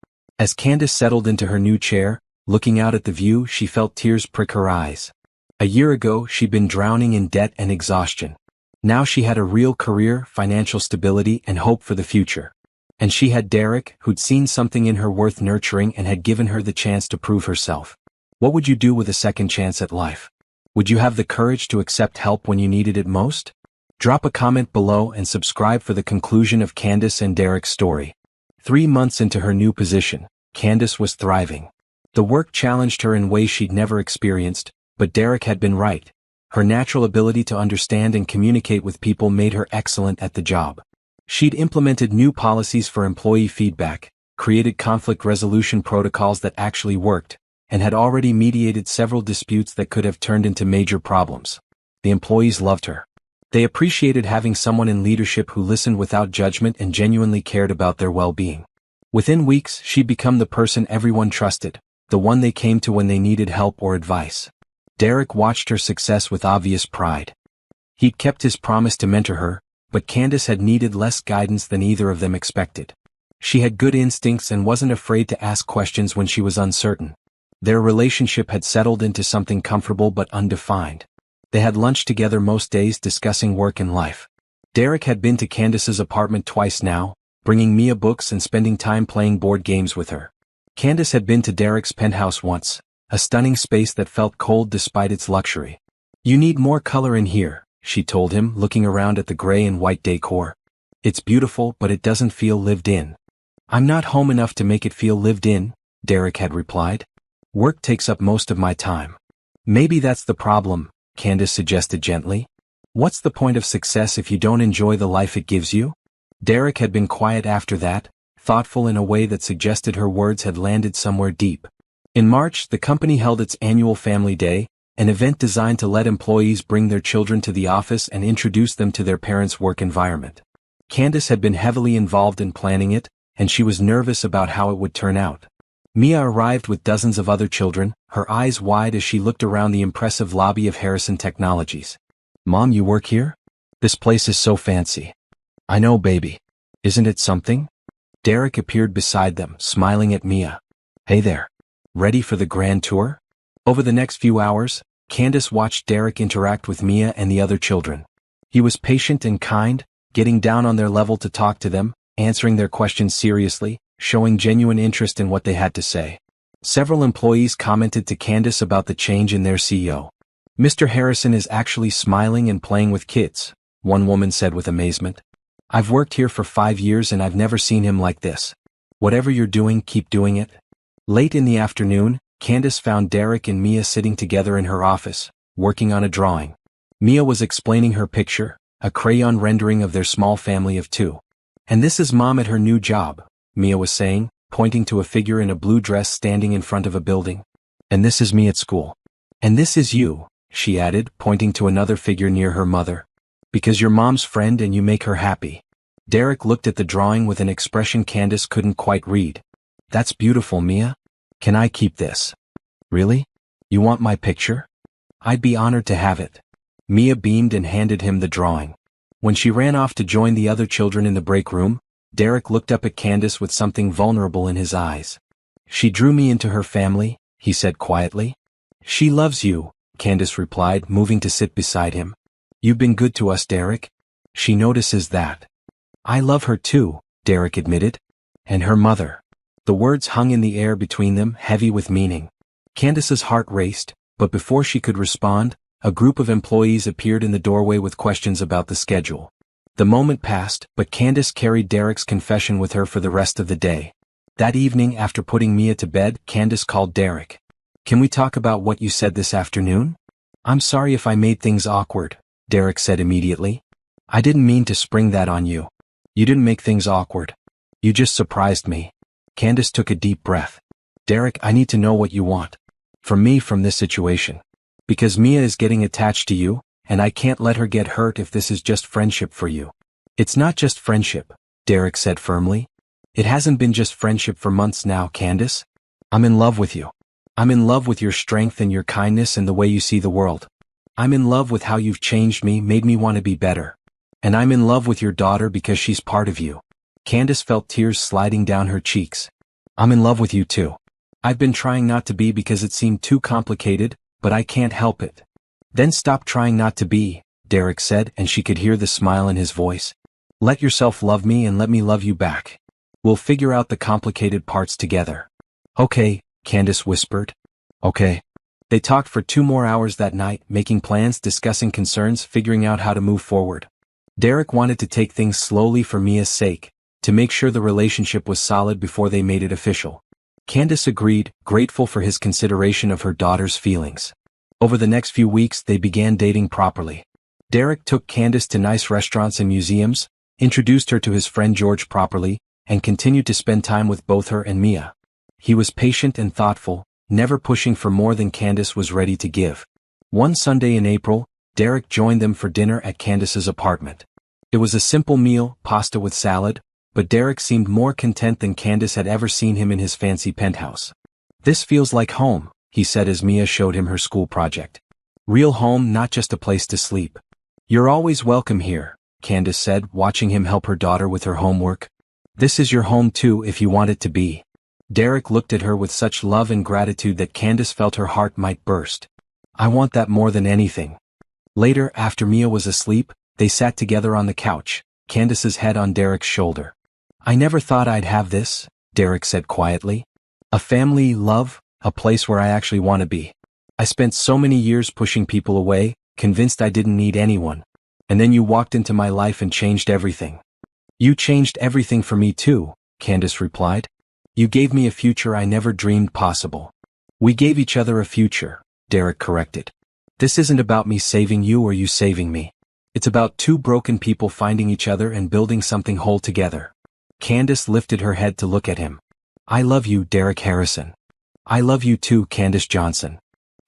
As Candace settled into her new chair, looking out at the view, she felt tears prick her eyes. A year ago, she'd been drowning in debt and exhaustion. Now she had a real career, financial stability, and hope for the future. And she had Derek, who'd seen something in her worth nurturing and had given her the chance to prove herself. What would you do with a second chance at life? Would you have the courage to accept help when you needed it most? Drop a comment below and subscribe for the conclusion of Candace and Derek's story. 3 months into her new position, Candace was thriving. The work challenged her in ways she'd never experienced, but Derek had been right. Her natural ability to understand and communicate with people made her excellent at the job. She'd implemented new policies for employee feedback, created conflict resolution protocols that actually worked, and had already mediated several disputes that could have turned into major problems. The employees loved her. They appreciated having someone in leadership who listened without judgment and genuinely cared about their well-being. Within weeks, she'd become the person everyone trusted, the one they came to when they needed help or advice. Derek watched her success with obvious pride. He'd kept his promise to mentor her, but Candace had needed less guidance than either of them expected. She had good instincts and wasn't afraid to ask questions when she was uncertain. Their relationship had settled into something comfortable but undefined. They had lunch together most days, discussing work and life. Derek had been to Candace's apartment twice now, bringing Mia books and spending time playing board games with her. Candace had been to Derek's penthouse once, a stunning space that felt cold despite its luxury. You need more color in here, she told him, looking around at the gray and white decor. It's beautiful, but it doesn't feel lived in. I'm not home enough to make it feel lived in, Derek had replied. Work takes up most of my time. Maybe that's the problem, Candace suggested gently. What's the point of success if you don't enjoy the life it gives you? Derek had been quiet after that, thoughtful in a way that suggested her words had landed somewhere deep. In March, the company held its annual Family Day, an event designed to let employees bring their children to the office and introduce them to their parents' work environment. Candace had been heavily involved in planning it, and she was nervous about how it would turn out. Mia arrived with dozens of other children, her eyes wide as she looked around the impressive lobby of Harrison Technologies. "Mom, you work here? This place is so fancy." "I know, baby. Isn't it something?" Derek appeared beside them, smiling at Mia. "Hey there. Ready for the grand tour?" Over the next few hours, Candace watched Derek interact with Mia and the other children. He was patient and kind, getting down on their level to talk to them, answering their questions seriously, showing genuine interest in what they had to say. Several employees commented to Candace about the change in their CEO. "Mr. Harrison is actually smiling and playing with kids," one woman said with amazement. "I've worked here for 5 years and I've never seen him like this. Whatever you're doing, keep doing it." Late in the afternoon, Candace found Derek and Mia sitting together in her office, working on a drawing. Mia was explaining her picture, a crayon rendering of their small family of 2. "And this is Mom at her new job," Mia was saying, pointing to a figure in a blue dress standing in front of a building. "And this is me at school. And this is you," she added, pointing to another figure near her mother. "Because you're Mom's friend and you make her happy." Derek looked at the drawing with an expression Candace couldn't quite read. "That's beautiful, Mia. Can I keep this?" "Really? You want my picture?" "I'd be honored to have it." Mia beamed and handed him the drawing. When she ran off to join the other children in the break room, Derek looked up at Candace with something vulnerable in his eyes. "She drew me into her family," he said quietly. "She loves you," Candace replied, moving to sit beside him. "You've been good to us, Derek." "She notices that." "I love her too," Derek admitted. "And her mother." The words hung in the air between them, heavy with meaning. Candace's heart raced, but before she could respond, a group of employees appeared in the doorway with questions about the schedule. The moment passed, but Candace carried Derek's confession with her for the rest of the day. That evening, after putting Mia to bed, Candace called Derek. "Can we talk about what you said this afternoon?" "I'm sorry if I made things awkward," Derek said immediately. "I didn't mean to spring that on you. You didn't make things awkward. You just surprised me." Candace took a deep breath. "Derek, I need to know what you want. From me, from this situation. Because Mia is getting attached to you, and I can't let her get hurt if this is just friendship for you." "It's not just friendship," Derek said firmly. "It hasn't been just friendship for months now, Candace. I'm in love with you. I'm in love with your strength and your kindness and the way you see the world. I'm in love with how you've changed me, made me want to be better. And I'm in love with your daughter because she's part of you." Candace felt tears sliding down her cheeks. "I'm in love with you too. I've been trying not to be because it seemed too complicated, but I can't help it." "Then stop trying not to be," Derek said, and she could hear the smile in his voice. "Let yourself love me and let me love you back. We'll figure out the complicated parts together." "Okay," Candace whispered. "Okay." They talked for 2 more hours that night, making plans, discussing concerns, figuring out how to move forward. Derek wanted to take things slowly for Mia's sake, to make sure the relationship was solid before they made it official. Candace agreed, grateful for his consideration of her daughter's feelings. Over the next few weeks, they began dating properly. Derek took Candace to nice restaurants and museums, introduced her to his friend George properly, and continued to spend time with both her and Mia. He was patient and thoughtful, never pushing for more than Candace was ready to give. One Sunday in April, Derek joined them for dinner at Candace's apartment. It was a simple meal, pasta with salad, but Derek seemed more content than Candace had ever seen him in his fancy penthouse. "This feels like home," he said as Mia showed him her school project. "Real home, not just a place to sleep." "You're always welcome here," Candace said, watching him help her daughter with her homework. "This is your home too if you want it to be." Derek looked at her with such love and gratitude that Candace felt her heart might burst. "I want that more than anything." Later, after Mia was asleep, they sat together on the couch, Candace's head on Derek's shoulder. "I never thought I'd have this," Derek said quietly. "A family, love, a place where I actually want to be. I spent so many years pushing people away, convinced I didn't need anyone. And then you walked into my life and changed everything." "You changed everything for me too," Candace replied. "You gave me a future I never dreamed possible." "We gave each other a future," Derek corrected. "This isn't about me saving you or you saving me. It's about 2 broken people finding each other and building something whole together." Candace lifted her head to look at him. "I love you, Derek Harrison." "I love you too, Candace Johnson."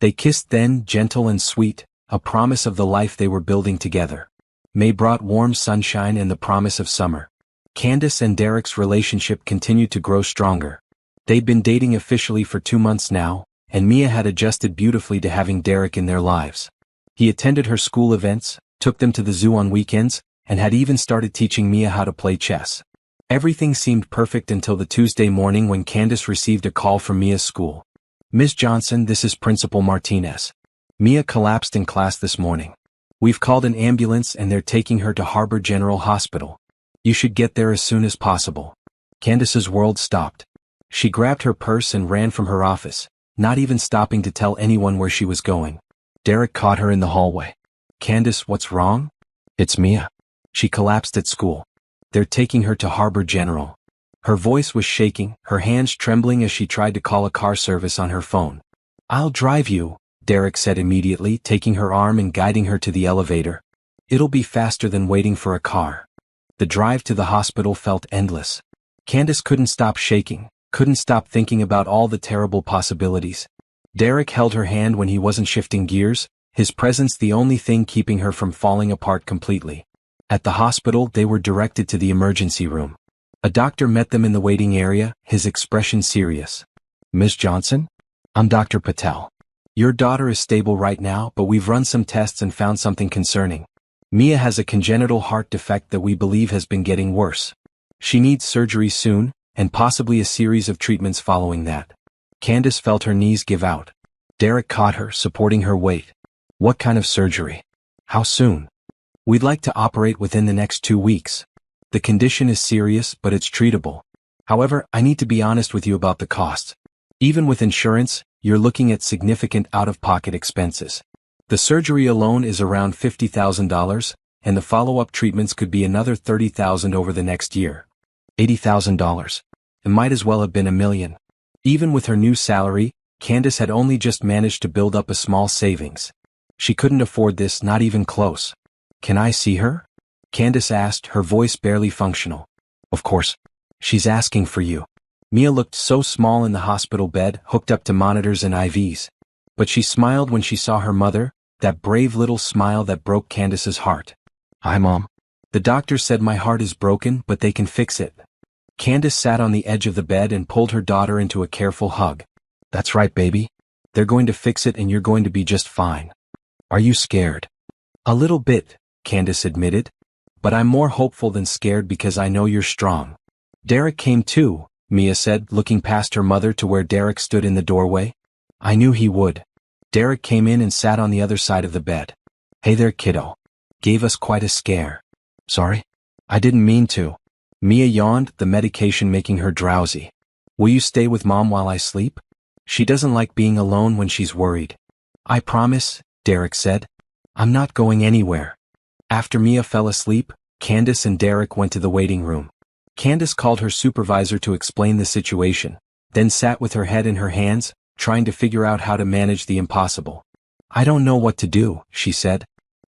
They kissed then, gentle and sweet, a promise of the life they were building together. May brought warm sunshine and the promise of summer. Candace and Derek's relationship continued to grow stronger. They'd been dating officially for 2 months now, and Mia had adjusted beautifully to having Derek in their lives. He attended her school events, took them to the zoo on weekends, and had even started teaching Mia how to play chess. Everything seemed perfect until the Tuesday morning when Candace received a call from Mia's school. "Miss Johnson, this is Principal Martinez. Mia collapsed in class this morning. We've called an ambulance and they're taking her to Harbor General Hospital. You should get there as soon as possible." Candace's world stopped. She grabbed her purse and ran from her office, not even stopping to tell anyone where she was going. Derek caught her in the hallway. "Candace, what's wrong?" "It's Mia. She collapsed at school. They're taking her to Harbor General." Her voice was shaking, her hands trembling as she tried to call a car service on her phone. "I'll drive you," Derek said immediately, taking her arm and guiding her to the elevator. "It'll be faster than waiting for a car." The drive to the hospital felt endless. Candace couldn't stop shaking, couldn't stop thinking about all the terrible possibilities. Derek held her hand when he wasn't shifting gears, his presence the only thing keeping her from falling apart completely. At the hospital, they were directed to the emergency room. A doctor met them in the waiting area, his expression serious. "Miss Johnson? I'm Dr. Patel. Your daughter is stable right now, but we've run some tests and found something concerning. Mia has a congenital heart defect that we believe has been getting worse. She needs surgery soon, and possibly a series of treatments following that." Candace felt her knees give out. Derek caught her, supporting her weight. "What kind of surgery? How soon?" "We'd like to operate within the next 2 weeks. The condition is serious, but it's treatable. However, I need to be honest with you about the costs. Even with insurance, you're looking at significant out-of-pocket expenses. The surgery alone is around $50,000, and the follow-up treatments could be another $30,000 over the next year. $80,000. It might as well have been $1 million. Even with her new salary, Candace had only just managed to build up a small savings. She couldn't afford this, not even close. "Can I see her?" Candace asked, her voice barely functional. "Of course. She's asking for you." Mia looked so small in the hospital bed, hooked up to monitors and IVs. But she smiled when she saw her mother, that brave little smile that broke Candace's heart. "Hi, Mom. The doctor said my heart is broken, but they can fix it." Candace sat on the edge of the bed and pulled her daughter into a careful hug. "That's right, baby. They're going to fix it and you're going to be just fine." "Are you scared?" "A little bit," Candace admitted. "But I'm more hopeful than scared because I know you're strong." "Derek came too," Mia said, looking past her mother to where Derek stood in the doorway. "I knew he would." Derek came in and sat on the other side of the bed. "Hey there, kiddo. Gave us quite a scare." "Sorry? I didn't mean to." Mia yawned, the medication making her drowsy. "Will you stay with Mom while I sleep? She doesn't like being alone when she's worried." "I promise," Derek said. "I'm not going anywhere." After Mia fell asleep, Candace and Derek went to the waiting room. Candace called her supervisor to explain the situation, then sat with her head in her hands, trying to figure out how to manage the impossible. "I don't know what to do," she said.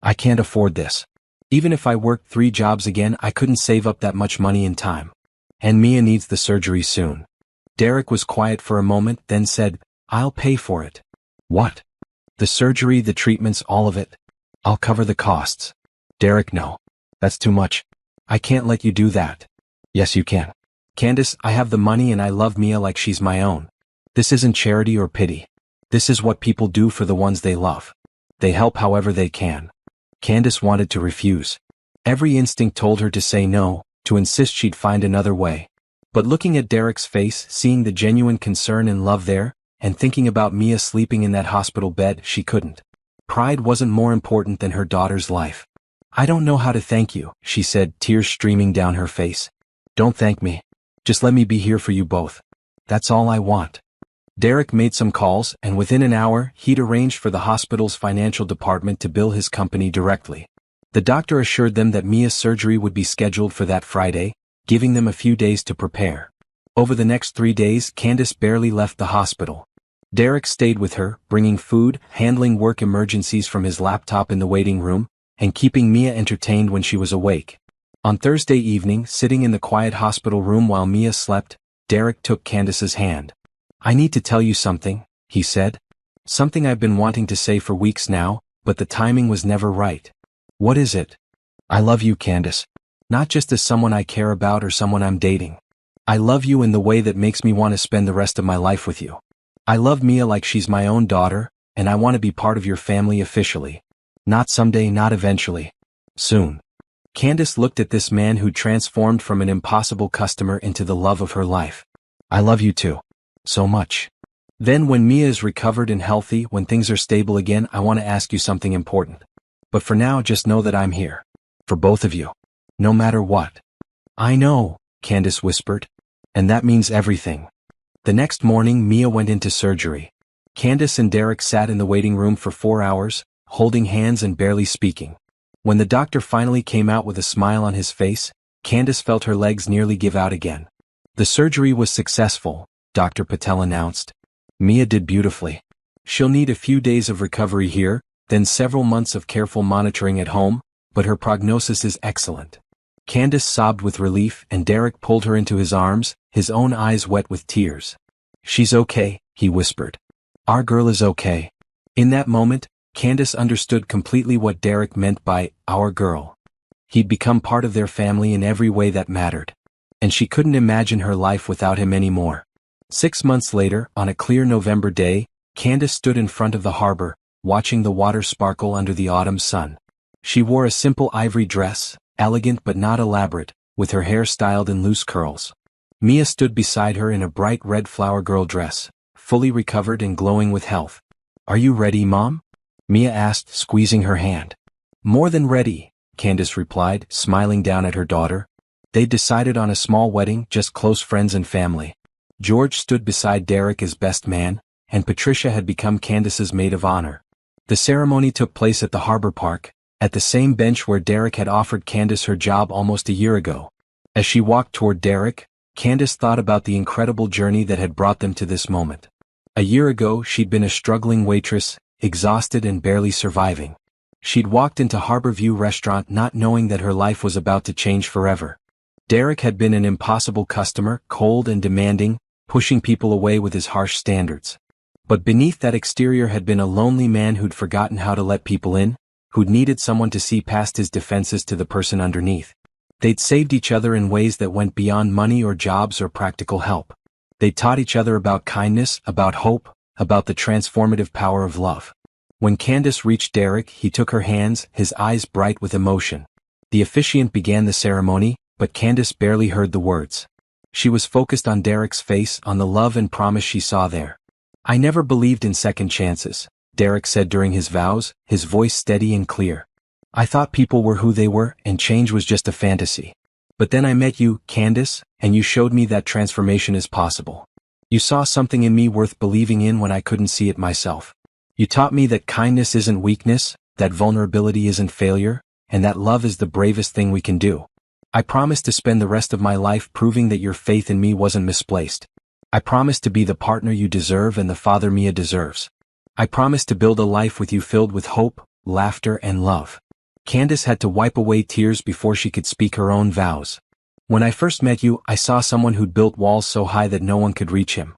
"I can't afford this. Even if I worked 3 jobs again, I couldn't save up that much money in time. And Mia needs the surgery soon." Derek was quiet for a moment, then said, "I'll pay for it." "What?" "The surgery, the treatments, all of it. I'll cover the costs." Derek, "No. That's too much. I can't let you do that." "Yes, you can." "Candace, I have the money and I love Mia like she's my own. This isn't charity or pity. This is what people do for the ones they love. They help however they can." Candace wanted to refuse. Every instinct told her to say no, to insist she'd find another way. But looking at Derek's face, seeing the genuine concern and love there, and thinking about Mia sleeping in that hospital bed, she couldn't. Pride wasn't more important than her daughter's life. "I don't know how to thank you," she said, tears streaming down her face. "Don't thank me. Just let me be here for you both. That's all I want." Derek made some calls, and within an hour, he'd arranged for the hospital's financial department to bill his company directly. The doctor assured them that Mia's surgery would be scheduled for that Friday, giving them a few days to prepare. Over the next 3 days, Candace barely left the hospital. Derek stayed with her, bringing food, handling work emergencies from his laptop in the waiting room, and keeping Mia entertained when she was awake. On Thursday evening, sitting in the quiet hospital room while Mia slept, Derek took Candace's hand. "I need to tell you something," he said. "Something I've been wanting to say for weeks now, but the timing was never right." "What is it?" "I love you, Candace. Not just as someone I care about or someone I'm dating. I love you in the way that makes me want to spend the rest of my life with you. I love Mia like she's my own daughter, and I want to be part of your family officially. Not someday, not eventually. Soon. Candace looked at this man who transformed from an impossible customer into the love of her life. I love you too. So much. Then when Mia is recovered and healthy, when things are stable again, I want to ask you something important. But for now, just know that I'm here. For both of you. No matter what. I know, Candace whispered. And that means everything. The next morning, Mia went into surgery. Candace and Derek sat in the waiting room for 4 hours, holding hands and barely speaking. When the doctor finally came out with a smile on his face, Candace felt her legs nearly give out again. The surgery was successful, Dr. Patel announced. Mia did beautifully. She'll need a few days of recovery here, then several months of careful monitoring at home, but her prognosis is excellent. Candace sobbed with relief and Derek pulled her into his arms, his own eyes wet with tears. She's okay, he whispered. Our girl is okay. In that moment, Candace understood completely what Derek meant by our girl. He'd become part of their family in every way that mattered. And she couldn't imagine her life without him anymore. 6 months later, on a clear November day, Candace stood in front of the harbor, watching the water sparkle under the autumn sun. She wore a simple ivory dress, elegant but not elaborate, with her hair styled in loose curls. Mia stood beside her in a bright red flower girl dress, fully recovered and glowing with health. Are you ready, Mom? Mia asked, squeezing her hand. More than ready, Candace replied, smiling down at her daughter. They'd decided on a small wedding, just close friends and family. George stood beside Derek as best man, and Patricia had become Candace's maid of honor. The ceremony took place at the harbor park, at the same bench where Derek had offered Candace her job almost a year ago. As she walked toward Derek, Candace thought about the incredible journey that had brought them to this moment. A year ago, she'd been a struggling waitress, exhausted and barely surviving. She'd walked into Harborview Restaurant not knowing that her life was about to change forever. Derek had been an impossible customer, cold and demanding, pushing people away with his harsh standards. But beneath that exterior had been a lonely man who'd forgotten how to let people in, who'd needed someone to see past his defenses to the person underneath. They'd saved each other in ways that went beyond money or jobs or practical help. They taught each other about kindness, about hope, about the transformative power of love. When Candace reached Derek, he took her hands, his eyes bright with emotion. The officiant began the ceremony, but Candace barely heard the words. She was focused on Derek's face, on the love and promise she saw there. I never believed in second chances, Derek said during his vows, his voice steady and clear. I thought people were who they were, and change was just a fantasy. But then I met you, Candace, and you showed me that transformation is possible. You saw something in me worth believing in when I couldn't see it myself. You taught me that kindness isn't weakness, that vulnerability isn't failure, and that love is the bravest thing we can do. I promised to spend the rest of my life proving that your faith in me wasn't misplaced. I promised to be the partner you deserve and the father Mia deserves. I promised to build a life with you filled with hope, laughter, and love. Candace had to wipe away tears before she could speak her own vows. When I first met you, I saw someone who'd built walls so high that no one could reach him.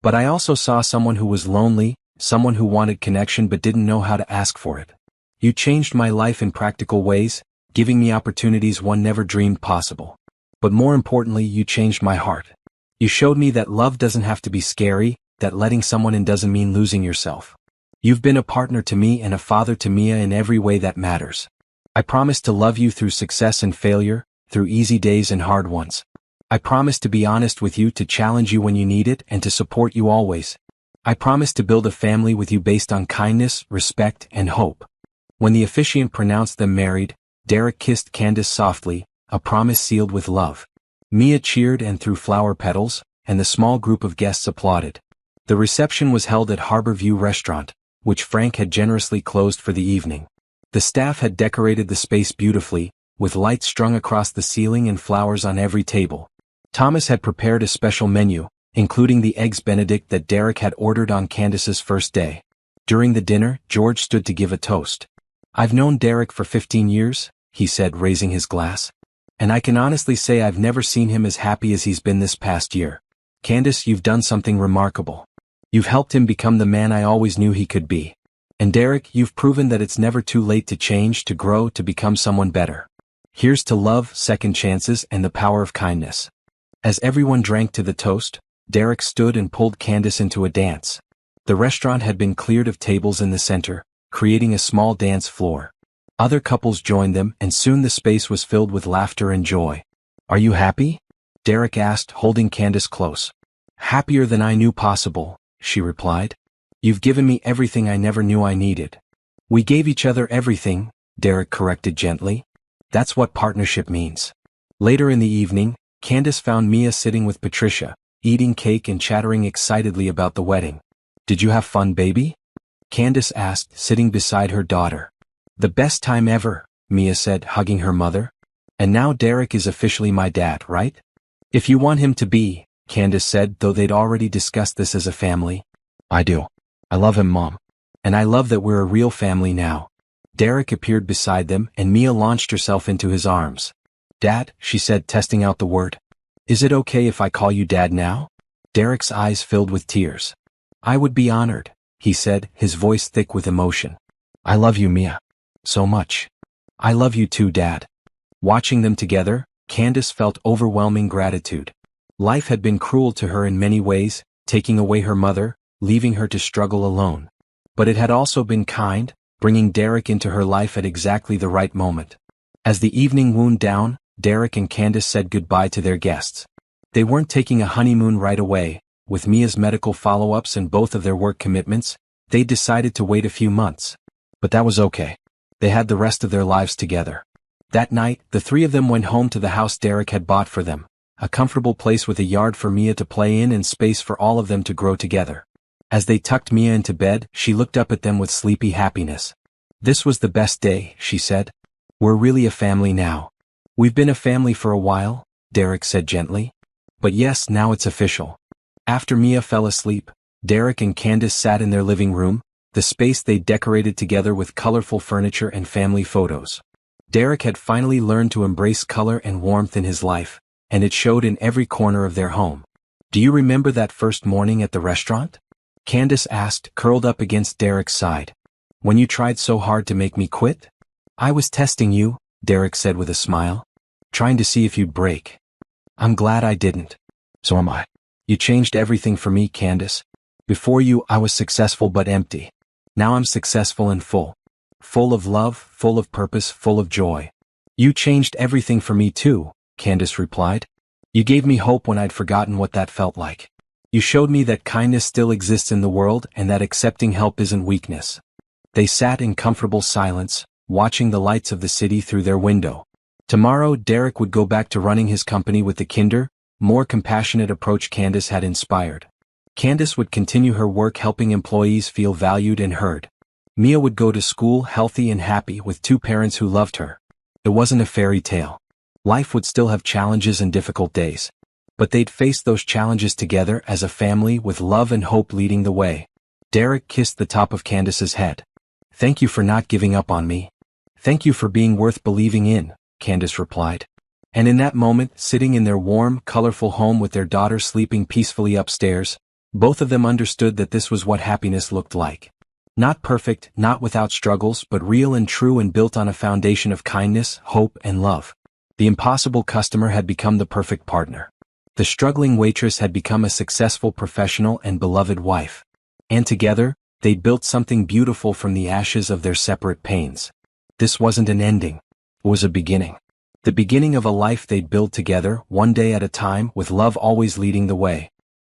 But I also saw someone who was lonely, someone who wanted connection but didn't know how to ask for it. You changed my life in practical ways, giving me opportunities one never dreamed possible. But more importantly, you changed my heart. You showed me that love doesn't have to be scary, that letting someone in doesn't mean losing yourself. You've been a partner to me and a father to Mia in every way that matters. I promise to love you through success and failure, through easy days and hard ones. I promise to be honest with you, to challenge you when you need it, and to support you always. I promise to build a family with you based on kindness, respect, and hope. When the officiant pronounced them married, Derek kissed Candace softly, a promise sealed with love. Mia cheered and threw flower petals, and the small group of guests applauded. The reception was held at Harborview Restaurant, which Frank had generously closed for the evening. The staff had decorated the space beautifully, with lights strung across the ceiling and flowers on every table. Thomas had prepared a special menu, including the eggs Benedict that Derek had ordered on Candace's first day. During the dinner, George stood to give a toast. I've known Derek for 15 years, he said, raising his glass. And I can honestly say I've never seen him as happy as he's been this past year. Candace, you've done something remarkable. You've helped him become the man I always knew he could be. And Derek, you've proven that it's never too late to change, to grow, to become someone better. Here's to love, second chances, and the power of kindness. As everyone drank to the toast, Derek stood and pulled Candace into a dance. The restaurant had been cleared of tables in the center, creating a small dance floor. Other couples joined them, and soon the space was filled with laughter and joy. "Are you happy?" Derek asked, holding Candace close. "Happier than I knew possible," she replied. "You've given me everything I never knew I needed." "We gave each other everything," Derek corrected gently. "That's what partnership means." Later in the evening, Candace found Mia sitting with Patricia, eating cake and chattering excitedly about the wedding. "Did you have fun, baby?" Candace asked, sitting beside her daughter. "The best time ever," Mia said, hugging her mother. "And now Derek is officially my dad, right?" "If you want him to be," Candace said, though they'd already discussed this as a family. "I do. I love him, Mom. And I love that we're a real family now." Derek appeared beside them, and Mia launched herself into his arms. "Dad," she said, testing out the word. "Is it okay if I call you Dad now?" Derek's eyes filled with tears. "I would be honored," he said, his voice thick with emotion. "I love you, Mia. So much." "I love you too, Dad." Watching them together, Candace felt overwhelming gratitude. Life had been cruel to her in many ways, taking away her mother, leaving her to struggle alone. But it had also been kind, bringing Derek into her life at exactly the right moment. As the evening wound down, Derek and Candace said goodbye to their guests. They weren't taking a honeymoon right away. With Mia's medical follow-ups and both of their work commitments, they decided to wait a few months. But that was okay. They had the rest of their lives together. That night, the three of them went home to the house Derek had bought for them, a comfortable place with a yard for Mia to play in and space for all of them to grow together. As they tucked Mia into bed, she looked up at them with sleepy happiness. "This was the best day," she said. "We're really a family now." "We've been a family for a while," Derek said gently. "But yes, now it's official." After Mia fell asleep, Derek and Candace sat in their living room, the space they decorated together with colorful furniture and family photos. Derek had finally learned to embrace color and warmth in his life, and it showed in every corner of their home. "Do you remember that first morning at the restaurant?" Candace asked, curled up against Derek's side. "When you tried so hard to make me quit?" "I was testing you," Derek said with a smile. "Trying to see if you'd break." "I'm glad I didn't." "So am I. You changed everything for me, Candace. Before you, I was successful but empty. Now I'm successful and full. Full of love, full of purpose, full of joy." "You changed everything for me too," Candace replied. "You gave me hope when I'd forgotten what that felt like. You showed me that kindness still exists in the world and that accepting help isn't weakness." They sat in comfortable silence, watching the lights of the city through their window. Tomorrow, Derek would go back to running his company with the kinder, more compassionate approach Candace had inspired. Candace would continue her work helping employees feel valued and heard. Mia would go to school healthy and happy with two parents who loved her. It wasn't a fairy tale. Life would still have challenges and difficult days. But they'd face those challenges together as a family with love and hope leading the way. Derek kissed the top of Candace's head. "Thank you for not giving up on me. Thank you for being worth believing in," Candace replied. And in that moment, sitting in their warm, colorful home with their daughter sleeping peacefully upstairs, both of them understood that this was what happiness looked like. Not perfect, not without struggles, but real and true and built on a foundation of kindness, hope, and love. The impossible customer had become the perfect partner. The struggling waitress had become a successful professional and beloved wife. And together, they'd built something beautiful from the ashes of their separate pains. This wasn't an ending. It was a beginning. The beginning of a life they'd build together, one day at a time, with love always leading the way.